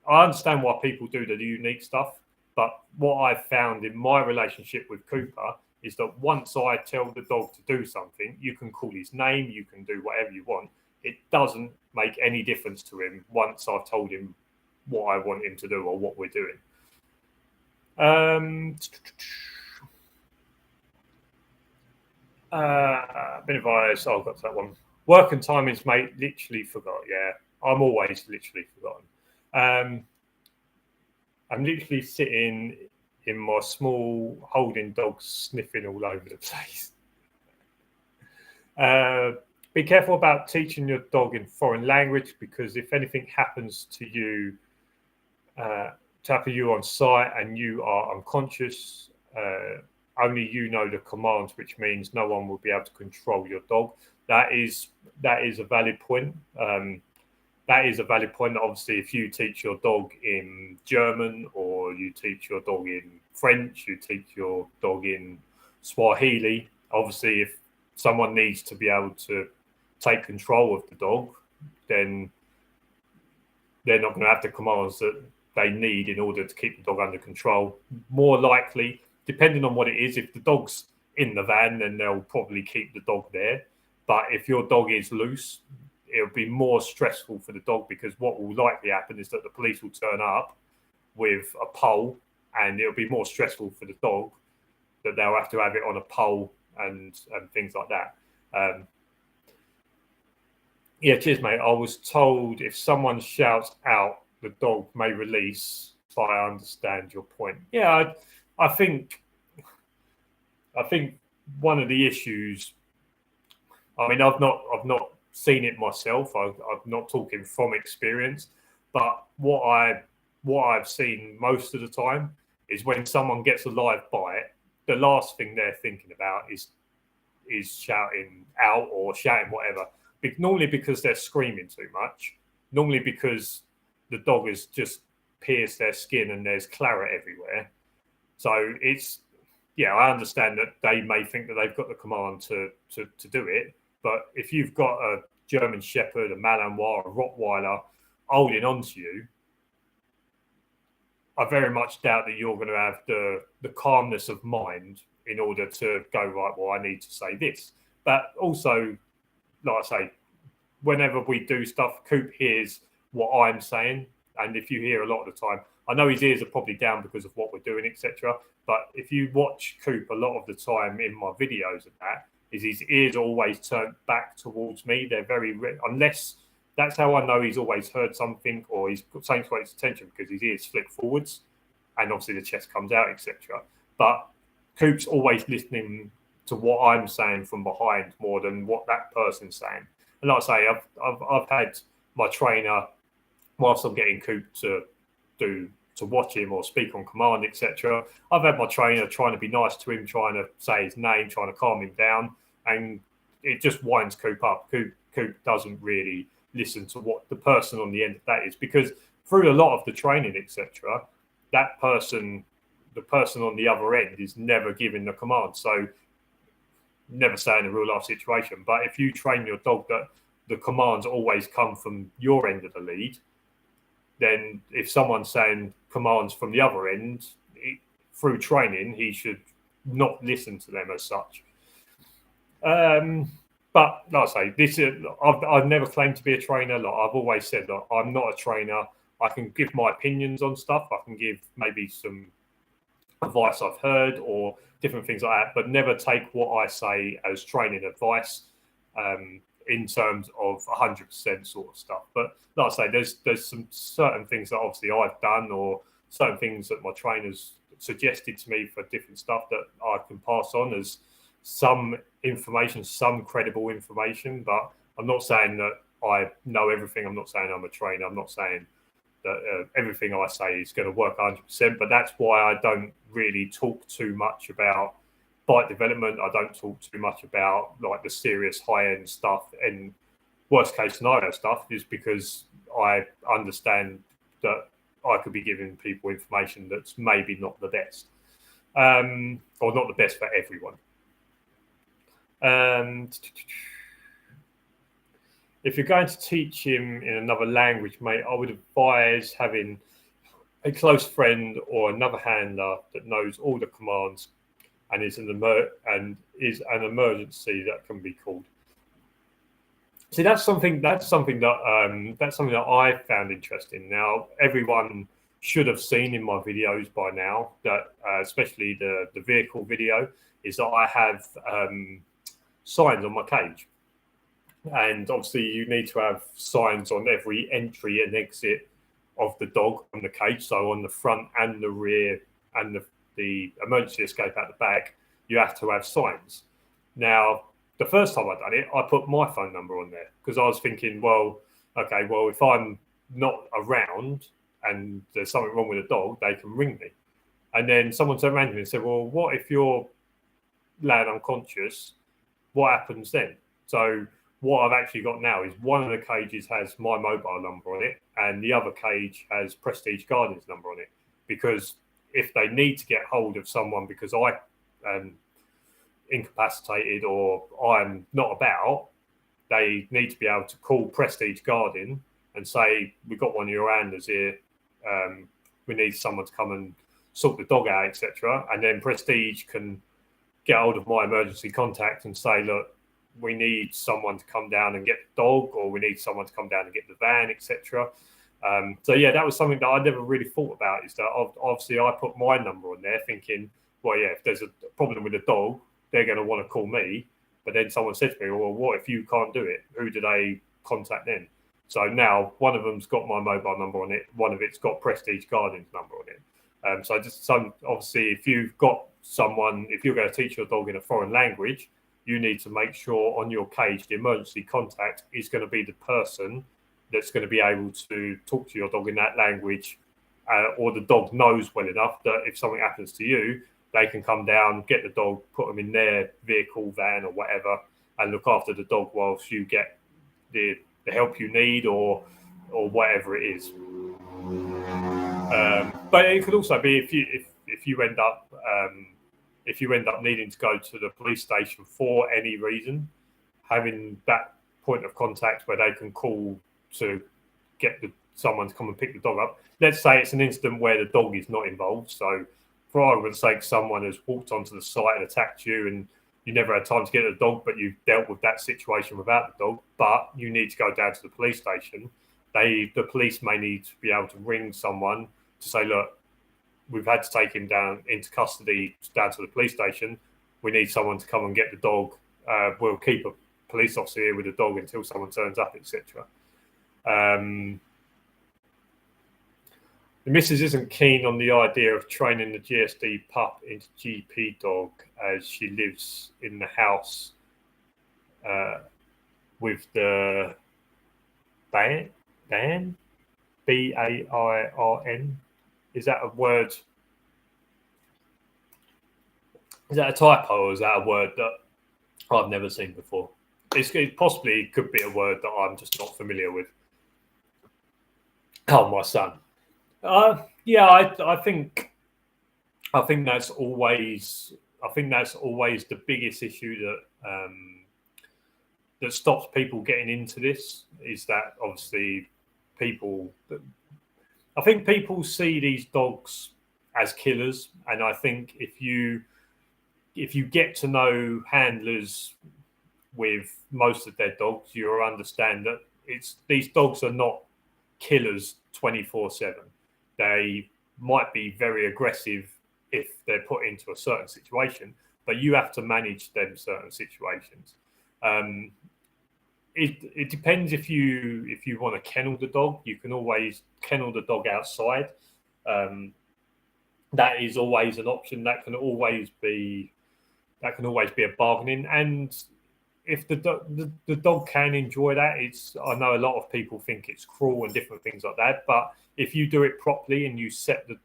I understand why people do the unique stuff. But what I've found in my relationship with Cooper is that once I tell the dog to do something, you can call his name, you can do whatever you want. It doesn't make any difference to him once I've told him what I want him to do or what we're doing. Bit of advice. I've got that one. Work and timings, mate. Literally forgot. Yeah, I'm always literally forgotten. I'm literally sitting in my small holding dog, sniffing all over the place. Be careful about teaching your dog in foreign language because if anything happens to you, on site and you are unconscious, only you know the commands, which means no one will be able to control your dog. That is a valid point. That is a valid point. Obviously, if you teach your dog in German or you teach your dog in French, you teach your dog in Swahili, obviously, if someone needs to be able to take control of the dog, then they're not going to have the commands that they need in order to keep the dog under control. More likely, depending on what it is, if the dog's in the van, then they'll probably keep the dog there. But if your dog is loose, it'll be more stressful for the dog because what will likely happen is that the police will turn up with a pole and it'll be more stressful for the dog that they'll have to have it on a pole and things like that. Yeah, cheers, mate. I was told if someone shouts out, the dog may release. So I understand your point. Yeah, I think one of the issues. I mean, I've not seen it myself. I'm not talking from experience, but what I've seen most of the time is when someone gets a live bite, the last thing they're thinking about is shouting out or shouting whatever. Normally because they're screaming too much. Normally because the dog has just pierced their skin and there's claret everywhere. So I understand that they may think that they've got the command to do it. But if you've got a German Shepherd, a Malinois, a Rottweiler holding on to you, I very much doubt that you're going to have the calmness of mind in order to go, right, well, I need to say this. But also, like I say, whenever we do stuff, Coop hears what I'm saying. And if you hear a lot of the time, I know his ears are probably down because of what we're doing, etc. But if you watch Coop a lot of the time in my videos of that, is his ears always turned back towards me. They're very unless that's how I know he's always heard something or he's got something to his attention because his ears flick forwards and obviously the chest comes out, etc. But Coop's always listening to what I'm saying from behind more than what that person's saying. And like I say, I've had my trainer whilst I'm getting Coop to watch him or speak on command, etc. I've had my trainer trying to be nice to him, trying to say his name, trying to calm him down, and it just winds Coop up. Coop doesn't really listen to what the person on the end of that is because through a lot of the training, etc., that person, the person on the other end, is never giving the command. So never say in a real life situation. But if you train your dog that the commands always come from your end of the lead, then if someone's saying commands from the other end, through training, he should not listen to them as such. But like I say, I've never claimed to be a trainer. Like I've always said that I'm not a trainer. I can give my opinions on stuff. I can give maybe some advice I've heard or different things like that, but never take what I say as training advice in terms of 100% sort of stuff. But like I say, there's some certain things that obviously I've done or certain things that my trainers suggested to me for different stuff that I can pass on as some information, some credible information. But I'm not saying that I know everything. I'm not saying I'm a trainer. I'm not saying that everything I say is going to work 100%. But that's why I don't really talk too much about bike development. I don't talk too much about like the serious high-end stuff and worst case scenario stuff, is because I understand that I could be giving people information that's maybe not the best, or not the best for everyone. And if you're going to teach him in another language, mate, I would advise having a close friend or another handler that knows all the commands and is an emergency that can be called. See, that's something that I found interesting. Now, everyone should have seen in my videos by now that, especially the vehicle video, is that I have signs on my cage, and obviously you need to have signs on every entry and exit of the dog on the cage. So on the front and the rear and the emergency escape at the back, you have to have signs. Now, the first time I done it, I put my phone number on there because I was thinking, well, okay, well, if I'm not around and there's something wrong with the dog, they can ring me. And then someone turned around to me and said, well, what if you're laying unconscious? What happens then? So what I've actually got now is one of the cages has my mobile number on it and the other cage has Prestige Guardian's number on it, because if they need to get hold of someone because I am incapacitated or I'm not about, they need to be able to call Prestige Guardian and say, we've got one of your handlers here, we need someone to come and sort the dog out, etc. And then Prestige can get hold of my emergency contact and say, look, we need someone to come down and get the dog, or we need someone to come down and get the van, etc. So yeah, that was something that I never really thought about, is that obviously I put my number on there thinking, well, yeah, if there's a problem with the dog, they're going to want to call me. But then someone said to me, well, what if you can't do it? Who do they contact then? So now one of them's got my mobile number on it. One of it's got Prestige Guardian's number on it. So obviously, if you've got someone, if you're going to teach your dog in a foreign language, you need to make sure on your cage, the emergency contact is going to be the person that's going to be able to talk to your dog in that language, or the dog knows well enough that if something happens to you, they can come down, get the dog, put them in their vehicle, van or whatever, and look after the dog whilst you get the help you need or whatever it is. But it could also be if you end up needing to go to the police station for any reason, having that point of contact where they can call to get someone to come and pick the dog up. Let's say it's an incident where the dog is not involved. So for argument's sake, someone has walked onto the site and attacked you and you never had time to get the dog, but you've dealt with that situation without the dog, but you need to go down to the police station. The police may need to be able to ring someone to say, look, we've had to take him down into custody down to the police station. We need someone to come and get the dog. We'll keep a police officer here with the dog until someone turns up, etc. The missus isn't keen on the idea of training the GSD pup into GP dog, as she lives in the house with the ban, BAIRN. Is that a word? Is that a typo, or is that a word that I've never seen before? It possibly could be a word that I'm just not familiar with. Oh, my son. Yeah, I think that's always the biggest issue that stops people getting into this, is that obviously people see these dogs as killers, and I think if you get to know handlers with most of their dogs, you'll understand that these dogs are not killers 24/7. They might be very aggressive if they're put into a certain situation, but you have to manage them certain situations. It depends if you want to kennel the dog. You can always kennel the dog outside. that is always an option. That can always be a bargaining. And if the dog can enjoy that, I know a lot of people think it's cruel and different things like that, but if you do it properly and you set the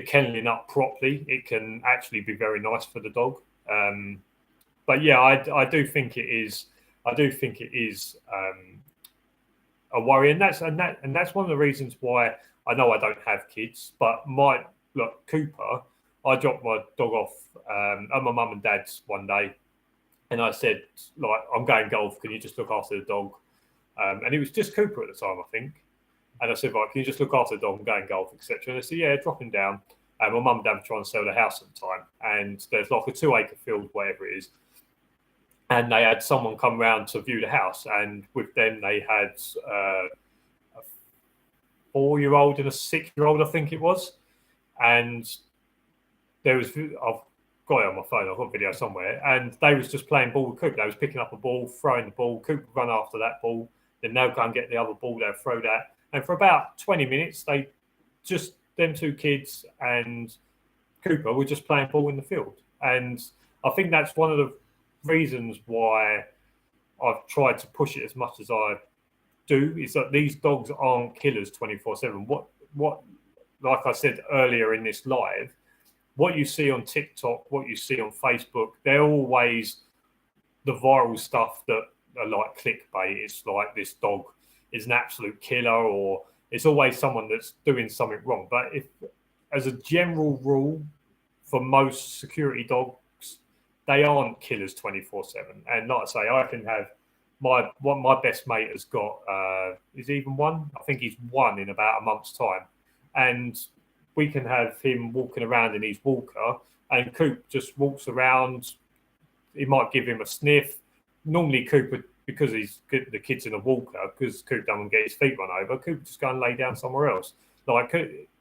kenneling up properly, it can actually be very nice for the dog. But yeah, I do think it is a worry, and that's one of the reasons why I know I don't have kids. But Cooper, I dropped my dog off at my mum and dad's one day, and I said, like, I'm going golf. Can you just look after the dog? And it was just Cooper at the time, I think. And I said, right, can you just look after the dog? I'm going golf, etc. And they said, yeah, drop him down. And my mum and dad were trying to sell the house at the time, and there's like a 2-acre field, whatever it is. And they had someone come round to view the house, and with them they had a 4-year-old and a 6-year-old, I think it was. And there was, I've got it on my phone, I've got a video somewhere, and they was just playing ball with Cooper. They was picking up a ball, throwing the ball. Cooper would run after that ball, then they'll go and get the other ball, they'll throw that. And for about 20 minutes, them 2 kids and Cooper were just playing ball in the field. And I think that's one of the reasons why I've tried to push it as much as I do, is that these dogs aren't killers 24/7. What like I said earlier in this live, what you see on TikTok, what you see on Facebook, they're always the viral stuff that are like clickbait. It's like this dog is an absolute killer, or it's always someone that's doing something wrong. But if, as a general rule, for most security dogs, they aren't killers 24/7. And like I say, I can have my best mate has got is even one. I think he's 1 in about a month's time, and we can have him walking around in his walker, and Coop just walks around. He might give him a sniff. Normally, Cooper, because the kid's in a walker, because Coop doesn't get his feet run over, Cooper just go and lay down somewhere else. Like,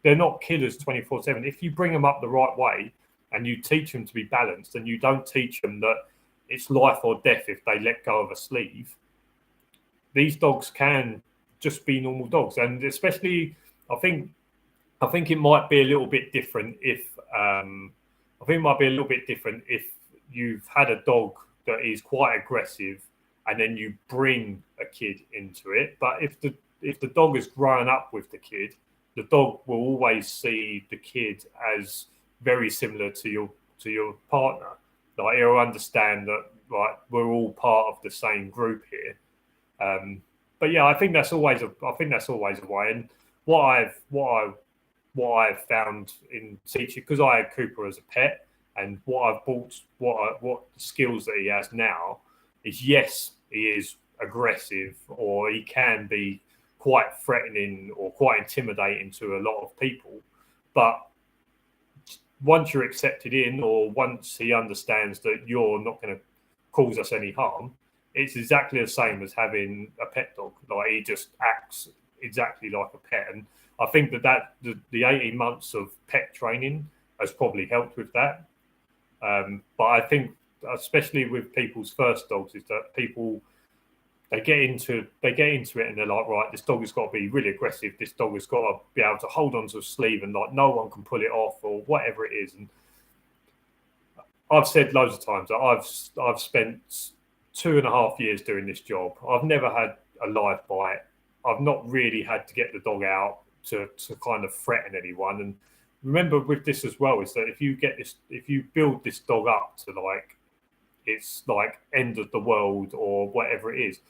they're not killers 24/7. If you bring them up the right way, and you teach them to be balanced, and you don't teach them that it's life or death if they let go of a sleeve, these dogs can just be normal dogs. And especially, I think it might be a little bit different if you've had a dog that is quite aggressive, and then you bring a kid into it. But if the dog is growing up with the kid, the dog will always see the kid as very similar to your partner. Like, he'll understand that, like, we're all part of the same group here. But yeah, I think that's always a way. And what I've found in teaching, because I had Cooper as a pet, and what skills that he has now is, yes, he is aggressive, or he can be quite threatening or quite intimidating to a lot of people, but once you're accepted in, or once he understands that you're not going to cause us any harm, it's exactly the same as having a pet dog. Like, he just acts exactly like a pet. And I think that the 18 months of pet training has probably helped with that. But I think, especially with people's first dogs, is that people, they get into it, and they're like, right, this dog has got to be really aggressive. This dog has got to be able to hold onto a sleeve, and like no one can pull it off, or whatever it is. And I've said loads of times that I've spent 2.5 years doing this job. I've never had a live bite. I've not really had to get the dog out to kind of threaten anyone. And remember with this as well, is that if you build this dog up to like it's like end of the world or whatever it is,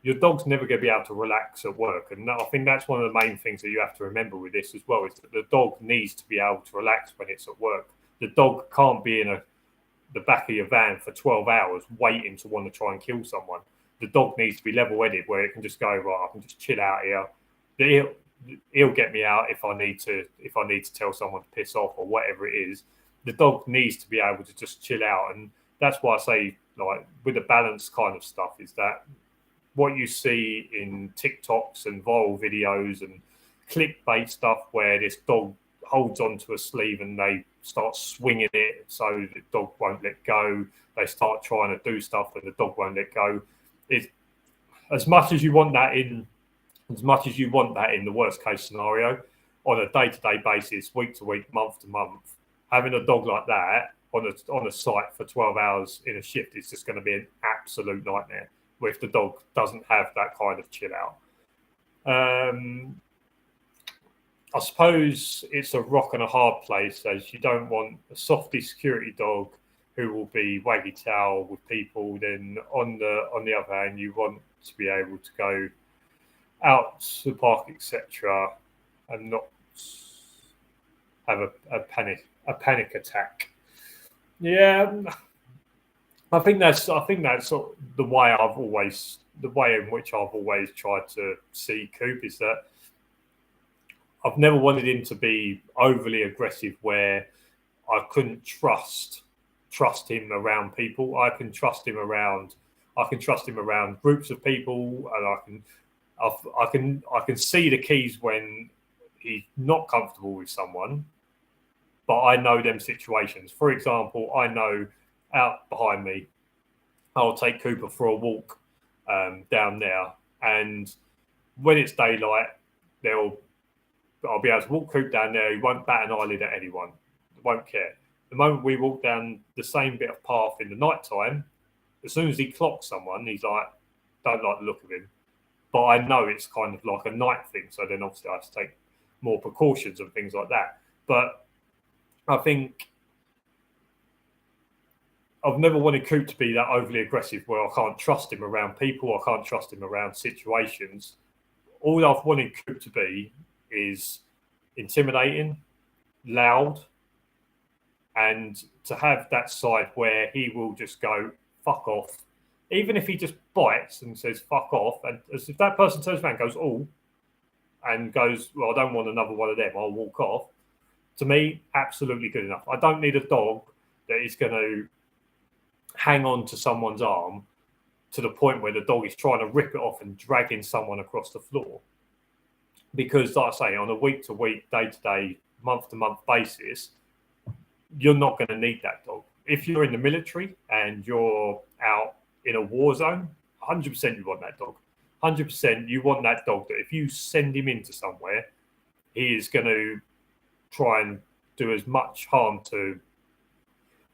your dog's never going to be able to relax at work. And I think that's one of the main things that you have to remember with this as well, is that the dog needs to be able to relax when it's at work. The dog can't be in the back of your van for 12 hours waiting to want to try and kill someone. The dog needs to be level-headed, where it can just go, right, I can just chill out here. He'll get me out if I need to tell someone to piss off or whatever it is. The dog needs to be able to just chill out. And that's why I say, like, with the balance kind of stuff, is that what you see in TikToks and viral videos and clickbait stuff, where this dog holds onto a sleeve and they start swinging it so the dog won't let go. They start trying to do stuff and the dog won't let go. It's as much as you want that in the worst case scenario. on a day-to-day basis, week to week, month to month, having a dog like that on a site for 12 hours in a shift is just going to be an absolute nightmare if the dog doesn't have that kind of chill out. I suppose it's a rock and a hard place, as you don't want a softy security dog who will be waggy tail with people. Then on the other hand, you want to be able to go out to the park, etc., and not have a panic attack. Yeah, I think that's sort of the way in which I've always tried to see Coop is that I've never wanted him to be overly aggressive where I couldn't trust him around people. I can trust him around groups of people, and I can see the keys when he's not comfortable with someone, but I know them situations. For example, I know out behind me, I'll take Cooper for a walk down there, and when it's daylight, I'll be able to walk Coop down there. He won't bat an eyelid at anyone. Won't care. The moment we walk down the same bit of path in the night time, as soon as he clocks someone, he's like, don't like the look of him. But I know it's kind of like a night thing. So then obviously I have to take more precautions and things like that. But I think I've never wanted Coop to be that overly aggressive where I can't trust him around people. I can't trust him around situations. All I've wanted Coop to be is intimidating, loud, and to have that side where he will just go, fuck off. Even if he just bites and says, fuck off, and as if that person turns around and goes, oh, and goes, well, I don't want another one of them, I'll walk off. To me, absolutely good enough. I don't need a dog that is going to hang on to someone's arm to the point where the dog is trying to rip it off and dragging someone across the floor. Because, like I say, on a week-to-week, day-to-day, month-to-month basis, you're not going to need that dog. If you're in the military and you're out in a war zone, 100% you want that dog. 100% you want that dog that if you send him into somewhere, he is going to try and do as much harm to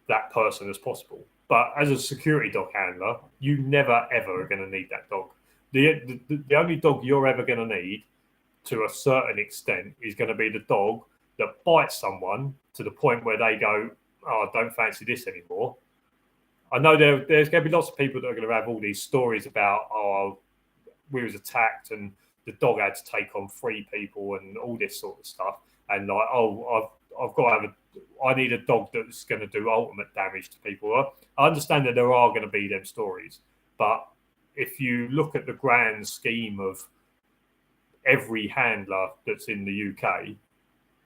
that person as possible. But as a security dog handler, you never, ever are going to need that dog. The only dog you're ever going to need to a certain extent is going to be the dog that bites someone to the point where they go, oh, I don't fancy this anymore. I know there's going to be lots of people that are going to have all these stories about, oh, we was attacked and the dog had to take on 3 people and all this sort of stuff. And like, oh, I need a dog that's going to do ultimate damage to people. I understand that there are going to be them stories, but if you look at the grand scheme of every handler that's in the UK,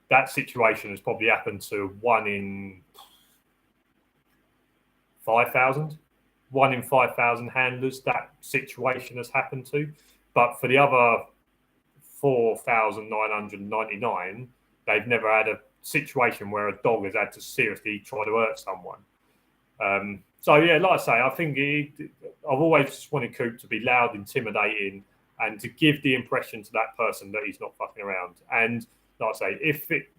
that situation has probably happened to 1 in 5,000. 1 in 5,000 handlers that situation has happened to. But for the other 4,999, they've never had a situation where a dog has had to seriously try to hurt someone. So, yeah, like I say, I think I've always just wanted Coop to be loud, intimidating, and to give the impression to that person that he's not fucking around. And like I say, if it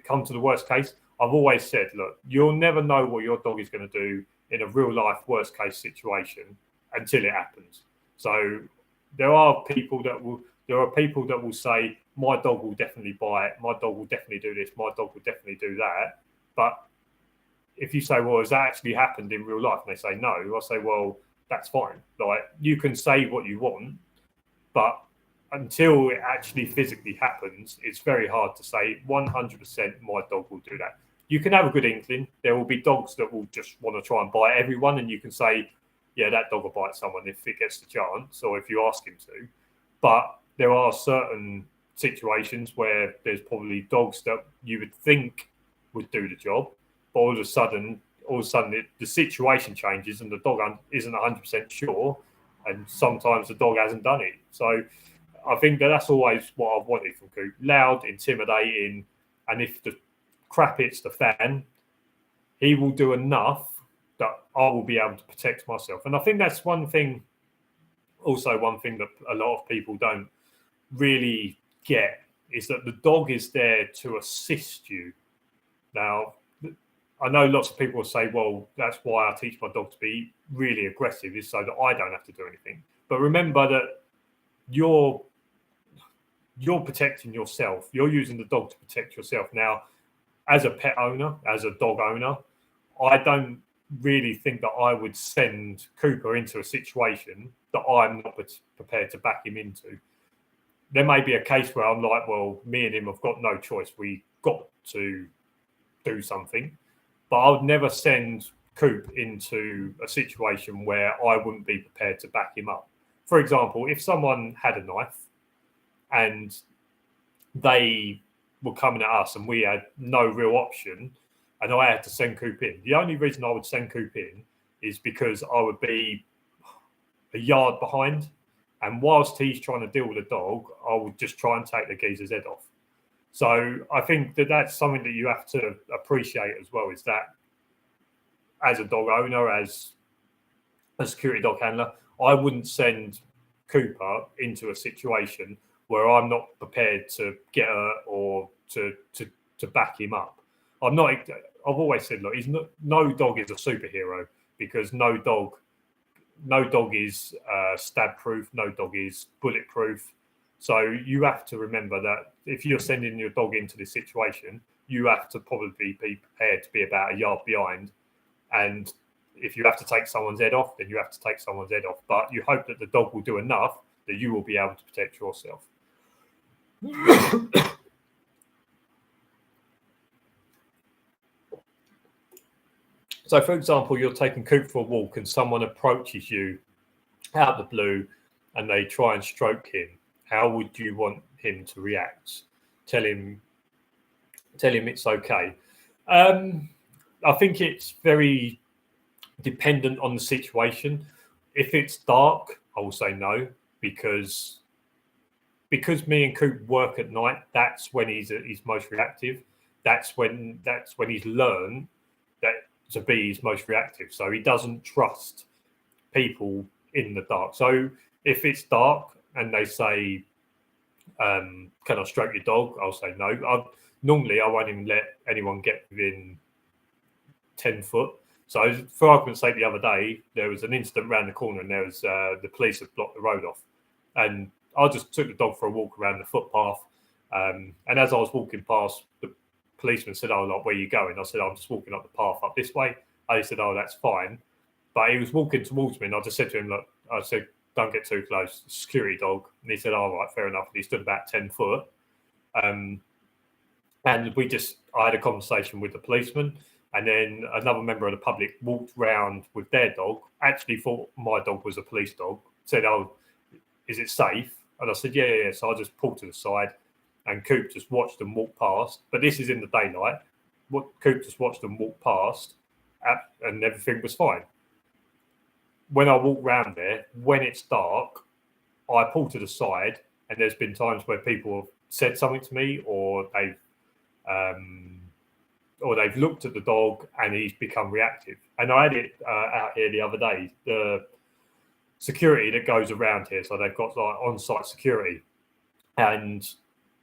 comes to the worst case, I've always said, look, you'll never know what your dog is going to do in a real life worst case situation until it happens. So there are people that will say, my dog will definitely bite, my dog will definitely do this, my dog will definitely do that. But if you say, well, has that actually happened in real life? And they say no, I'll say, well, that's fine. Like, you can say what you want, but until it actually physically happens, it's very hard to say 100% my dog will do that. You can have a good inkling. There will be dogs that will just want to try and bite everyone, and you can say, yeah, that dog will bite someone if it gets the chance or if you ask him to. But there are certain situations where there's probably dogs that you would think would do the job, but all of a sudden the situation changes and the dog isn't 100% sure, and sometimes the dog hasn't done it. So I think that's always what I've wanted from Coop. Loud, intimidating, and if the crap hits the fan, he will do enough that I will be able to protect myself. And I think that's one thing that a lot of people don't really get is that the dog is there to assist you. Now, I know lots of people will say, well, that's why I teach my dog to be really aggressive, is so that I don't have to do anything. But remember that you're protecting yourself. You're using the dog to protect yourself. Now, as a pet owner, as a dog owner, I don't really think that I would send Cooper into a situation that I'm not prepared to back him into. There may be a case where I'm like, well, me and him have got no choice. We got to do something. But I would never send Coop into a situation where I wouldn't be prepared to back him up. For example, if someone had a knife and they were coming at us and we had no real option and I had to send Coop in, the only reason I would send Coop in is because I would be a yard behind. And whilst he's trying to deal with the dog, I would just try and take the geezer's head off. So I think that that's something that you have to appreciate as well, is that as a dog owner, as a security dog handler, I wouldn't send Cooper into a situation where I'm not prepared to get hurt or to back him up. I've always said, look, no dog is a superhero, because no dog is stab proof, no dog is bulletproof. So you have to remember that if you're sending your dog into this situation, you have to probably be prepared to be about a yard behind. And if you have to take someone's head off, then you have to take someone's head off. But you hope that the dog will do enough that you will be able to protect yourself. So, for example, you're taking Coop for a walk and someone approaches you out of the blue and they try and stroke him. How would you want him to react? Tell him it's okay. I think it's very dependent on the situation. If it's dark, I will say no, because me and Coop work at night. That's when he's most reactive. That's when he's learned that to be his most reactive. So he doesn't trust people in the dark. So if it's dark and they say, can I stroke your dog? I'll say no. Normally, I won't even let anyone get within 10 foot. So for argument's sake, the other day, there was an incident around the corner and there was the police had blocked the road off. And I just took the dog for a walk around the footpath. And as I was walking past, the policeman said, oh, like, where are you going? I said, I'm just walking up the path up this way. And he said, oh, that's fine. But he was walking towards me and I just said to him, look, I said, don't get too close, security dog. And he said, all right, fair enough. And he stood about 10 foot. And I had a conversation with the policeman. And then another member of the public walked round with their dog, actually thought my dog was a police dog, said, oh, is it safe? And I said, yeah. So I just pulled to the side and Coop just watched them walk past. But this is in the daylight. Coop just watched them walk past and everything was fine. When I walk round there, when it's dark, I pull to the side, and there's been times where people have said something to me, or they've looked at the dog and he's become reactive. And I had it out here the other day. The security that goes around here, so they've got like on-site security, and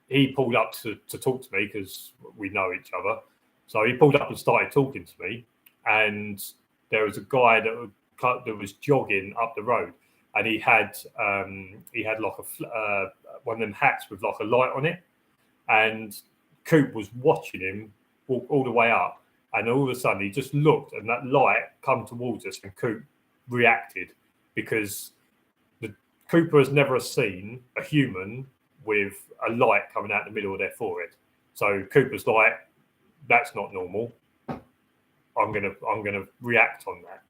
he pulled up to talk to me because we know each other. So he pulled up and started talking to me, and there was a guy that was jogging up the road, and he had like one of them hats with like a light on it, and Coop was watching him walk all the way up, and all of a sudden he just looked and that light come towards us, and Coop reacted because the Cooper has never seen a human with a light coming out the middle of their forehead. So Cooper's like, that's not normal. I'm gonna react on that.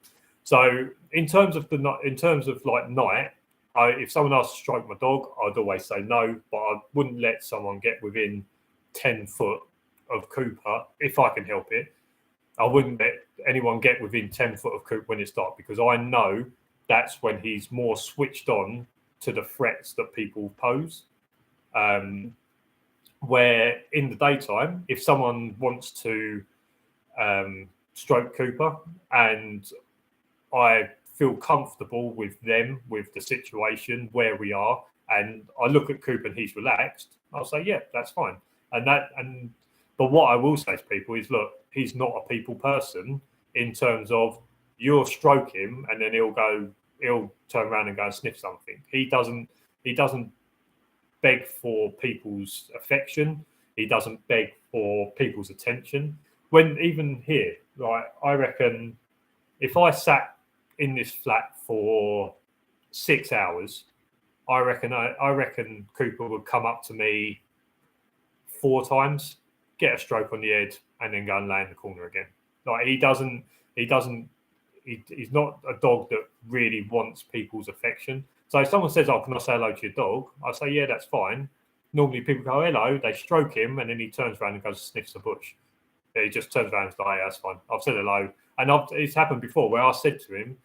So in terms of night, if someone asked to stroke my dog, I'd always say no, but I wouldn't let someone get within 10 foot of Cooper if I can help it. I wouldn't let anyone get within 10 foot of Coop when it's dark, because I know that's when he's more switched on to the threats that people pose. Where in the daytime, if someone wants to stroke Cooper and I feel comfortable with them, with the situation, where we are, and I look at Coop and he's relaxed, I'll say, yeah, that's fine. But what I will say to people is, look, he's not a people person in terms of you'll stroke him and then he'll turn around and go and sniff something. He doesn't beg for people's affection. He doesn't beg for people's attention. When even here, like, I reckon if I sat in this flat for 6 hours, I reckon Cooper would come up to me 4 times, get a stroke on the head, and then go and lay in the corner again. Like, he's not a dog that really wants people's affection. So if someone says, "Oh, can I say hello to your dog?" I say, "Yeah, that's fine." Normally people go, "Hello," they stroke him, and then he turns around and goes and sniffs the bush. He just turns around and says, "Oh, yeah, that's fine. I've said hello." And it's happened before where I said to him,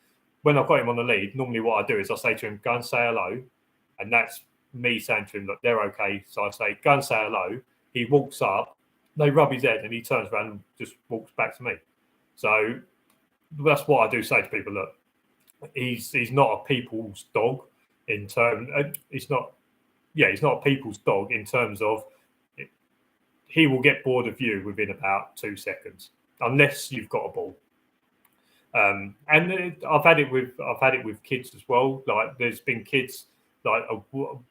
when I've got him on the lead, normally what I do is I say to him, "Go and say hello." And that's me saying to him, "Look, they're okay." So I say, "Go and say hello." He walks up, they rub his head, and he turns around and just walks back to me. So that's what I do say to people. Look, he's not a people's dog in terms. He's not a people's dog in terms of he will get bored of you within about 2 seconds, unless you've got a ball. And I've had it with kids as well. Like, there's been kids, like,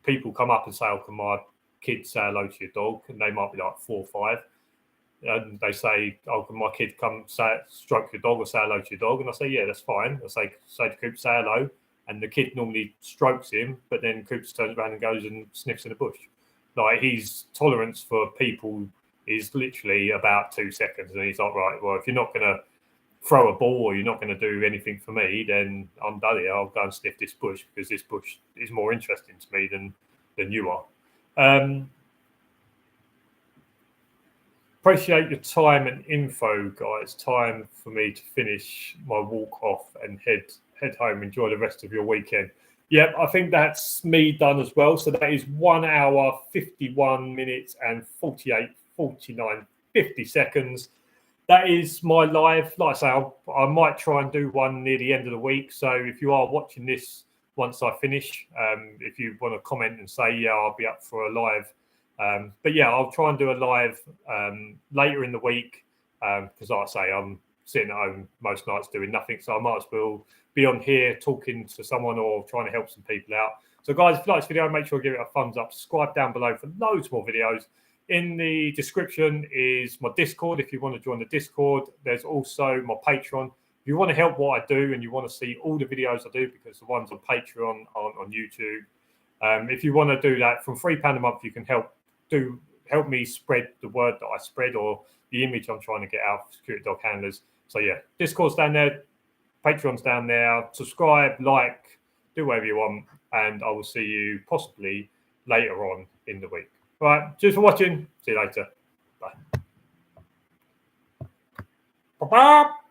people come up and say, "Oh, can my kid say hello to your dog?" And they might be like 4 or 5. And they say, "Oh, can my kid come stroke your dog or say hello to your dog?" And I say, "Yeah, that's fine." I say to Coop, "Say hello." And the kid normally strokes him, but then Coop turns around and goes and sniffs in the bush. Like, his tolerance for people is literally about 2 seconds. And he's like, "Right, well, if you're not going to throw a ball or you're not going to do anything for me, then I'm done here. I'll go and sniff this bush because this bush is more interesting to me than you are." Appreciate your time and info, guys. Time for me to finish my walk off and head home. Enjoy the rest of your weekend. Yep, I think that's me done as well. So that is 1 hour, 51 minutes and 48, 49, 50 seconds. That is my live. Like I say, I might try and do one near the end of the week. So if you are watching this once I finish, if you want to comment and say, "Yeah, I'll be up for a live." But yeah, I'll try and do a live later in the week because, like I say, I'm sitting at home most nights doing nothing. So I might as well be on here talking to someone or trying to help some people out. So guys, if you like this video, make sure to give it a thumbs up. Subscribe down below for loads more videos. In the description is my Discord. If you want to join the Discord, there's also my Patreon. If you want to help what I do and you want to see all the videos I do, because the ones on Patreon aren't on YouTube. If you want to do that, from £3 a month, you can help me spread the word that I spread or the image I'm trying to get out for security dog handlers. So yeah, Discord's down there, Patreon's down there. Subscribe, like, do whatever you want, and I will see you possibly later on in the week. All right, cheers for watching. See you later. Bye. Bye-bye.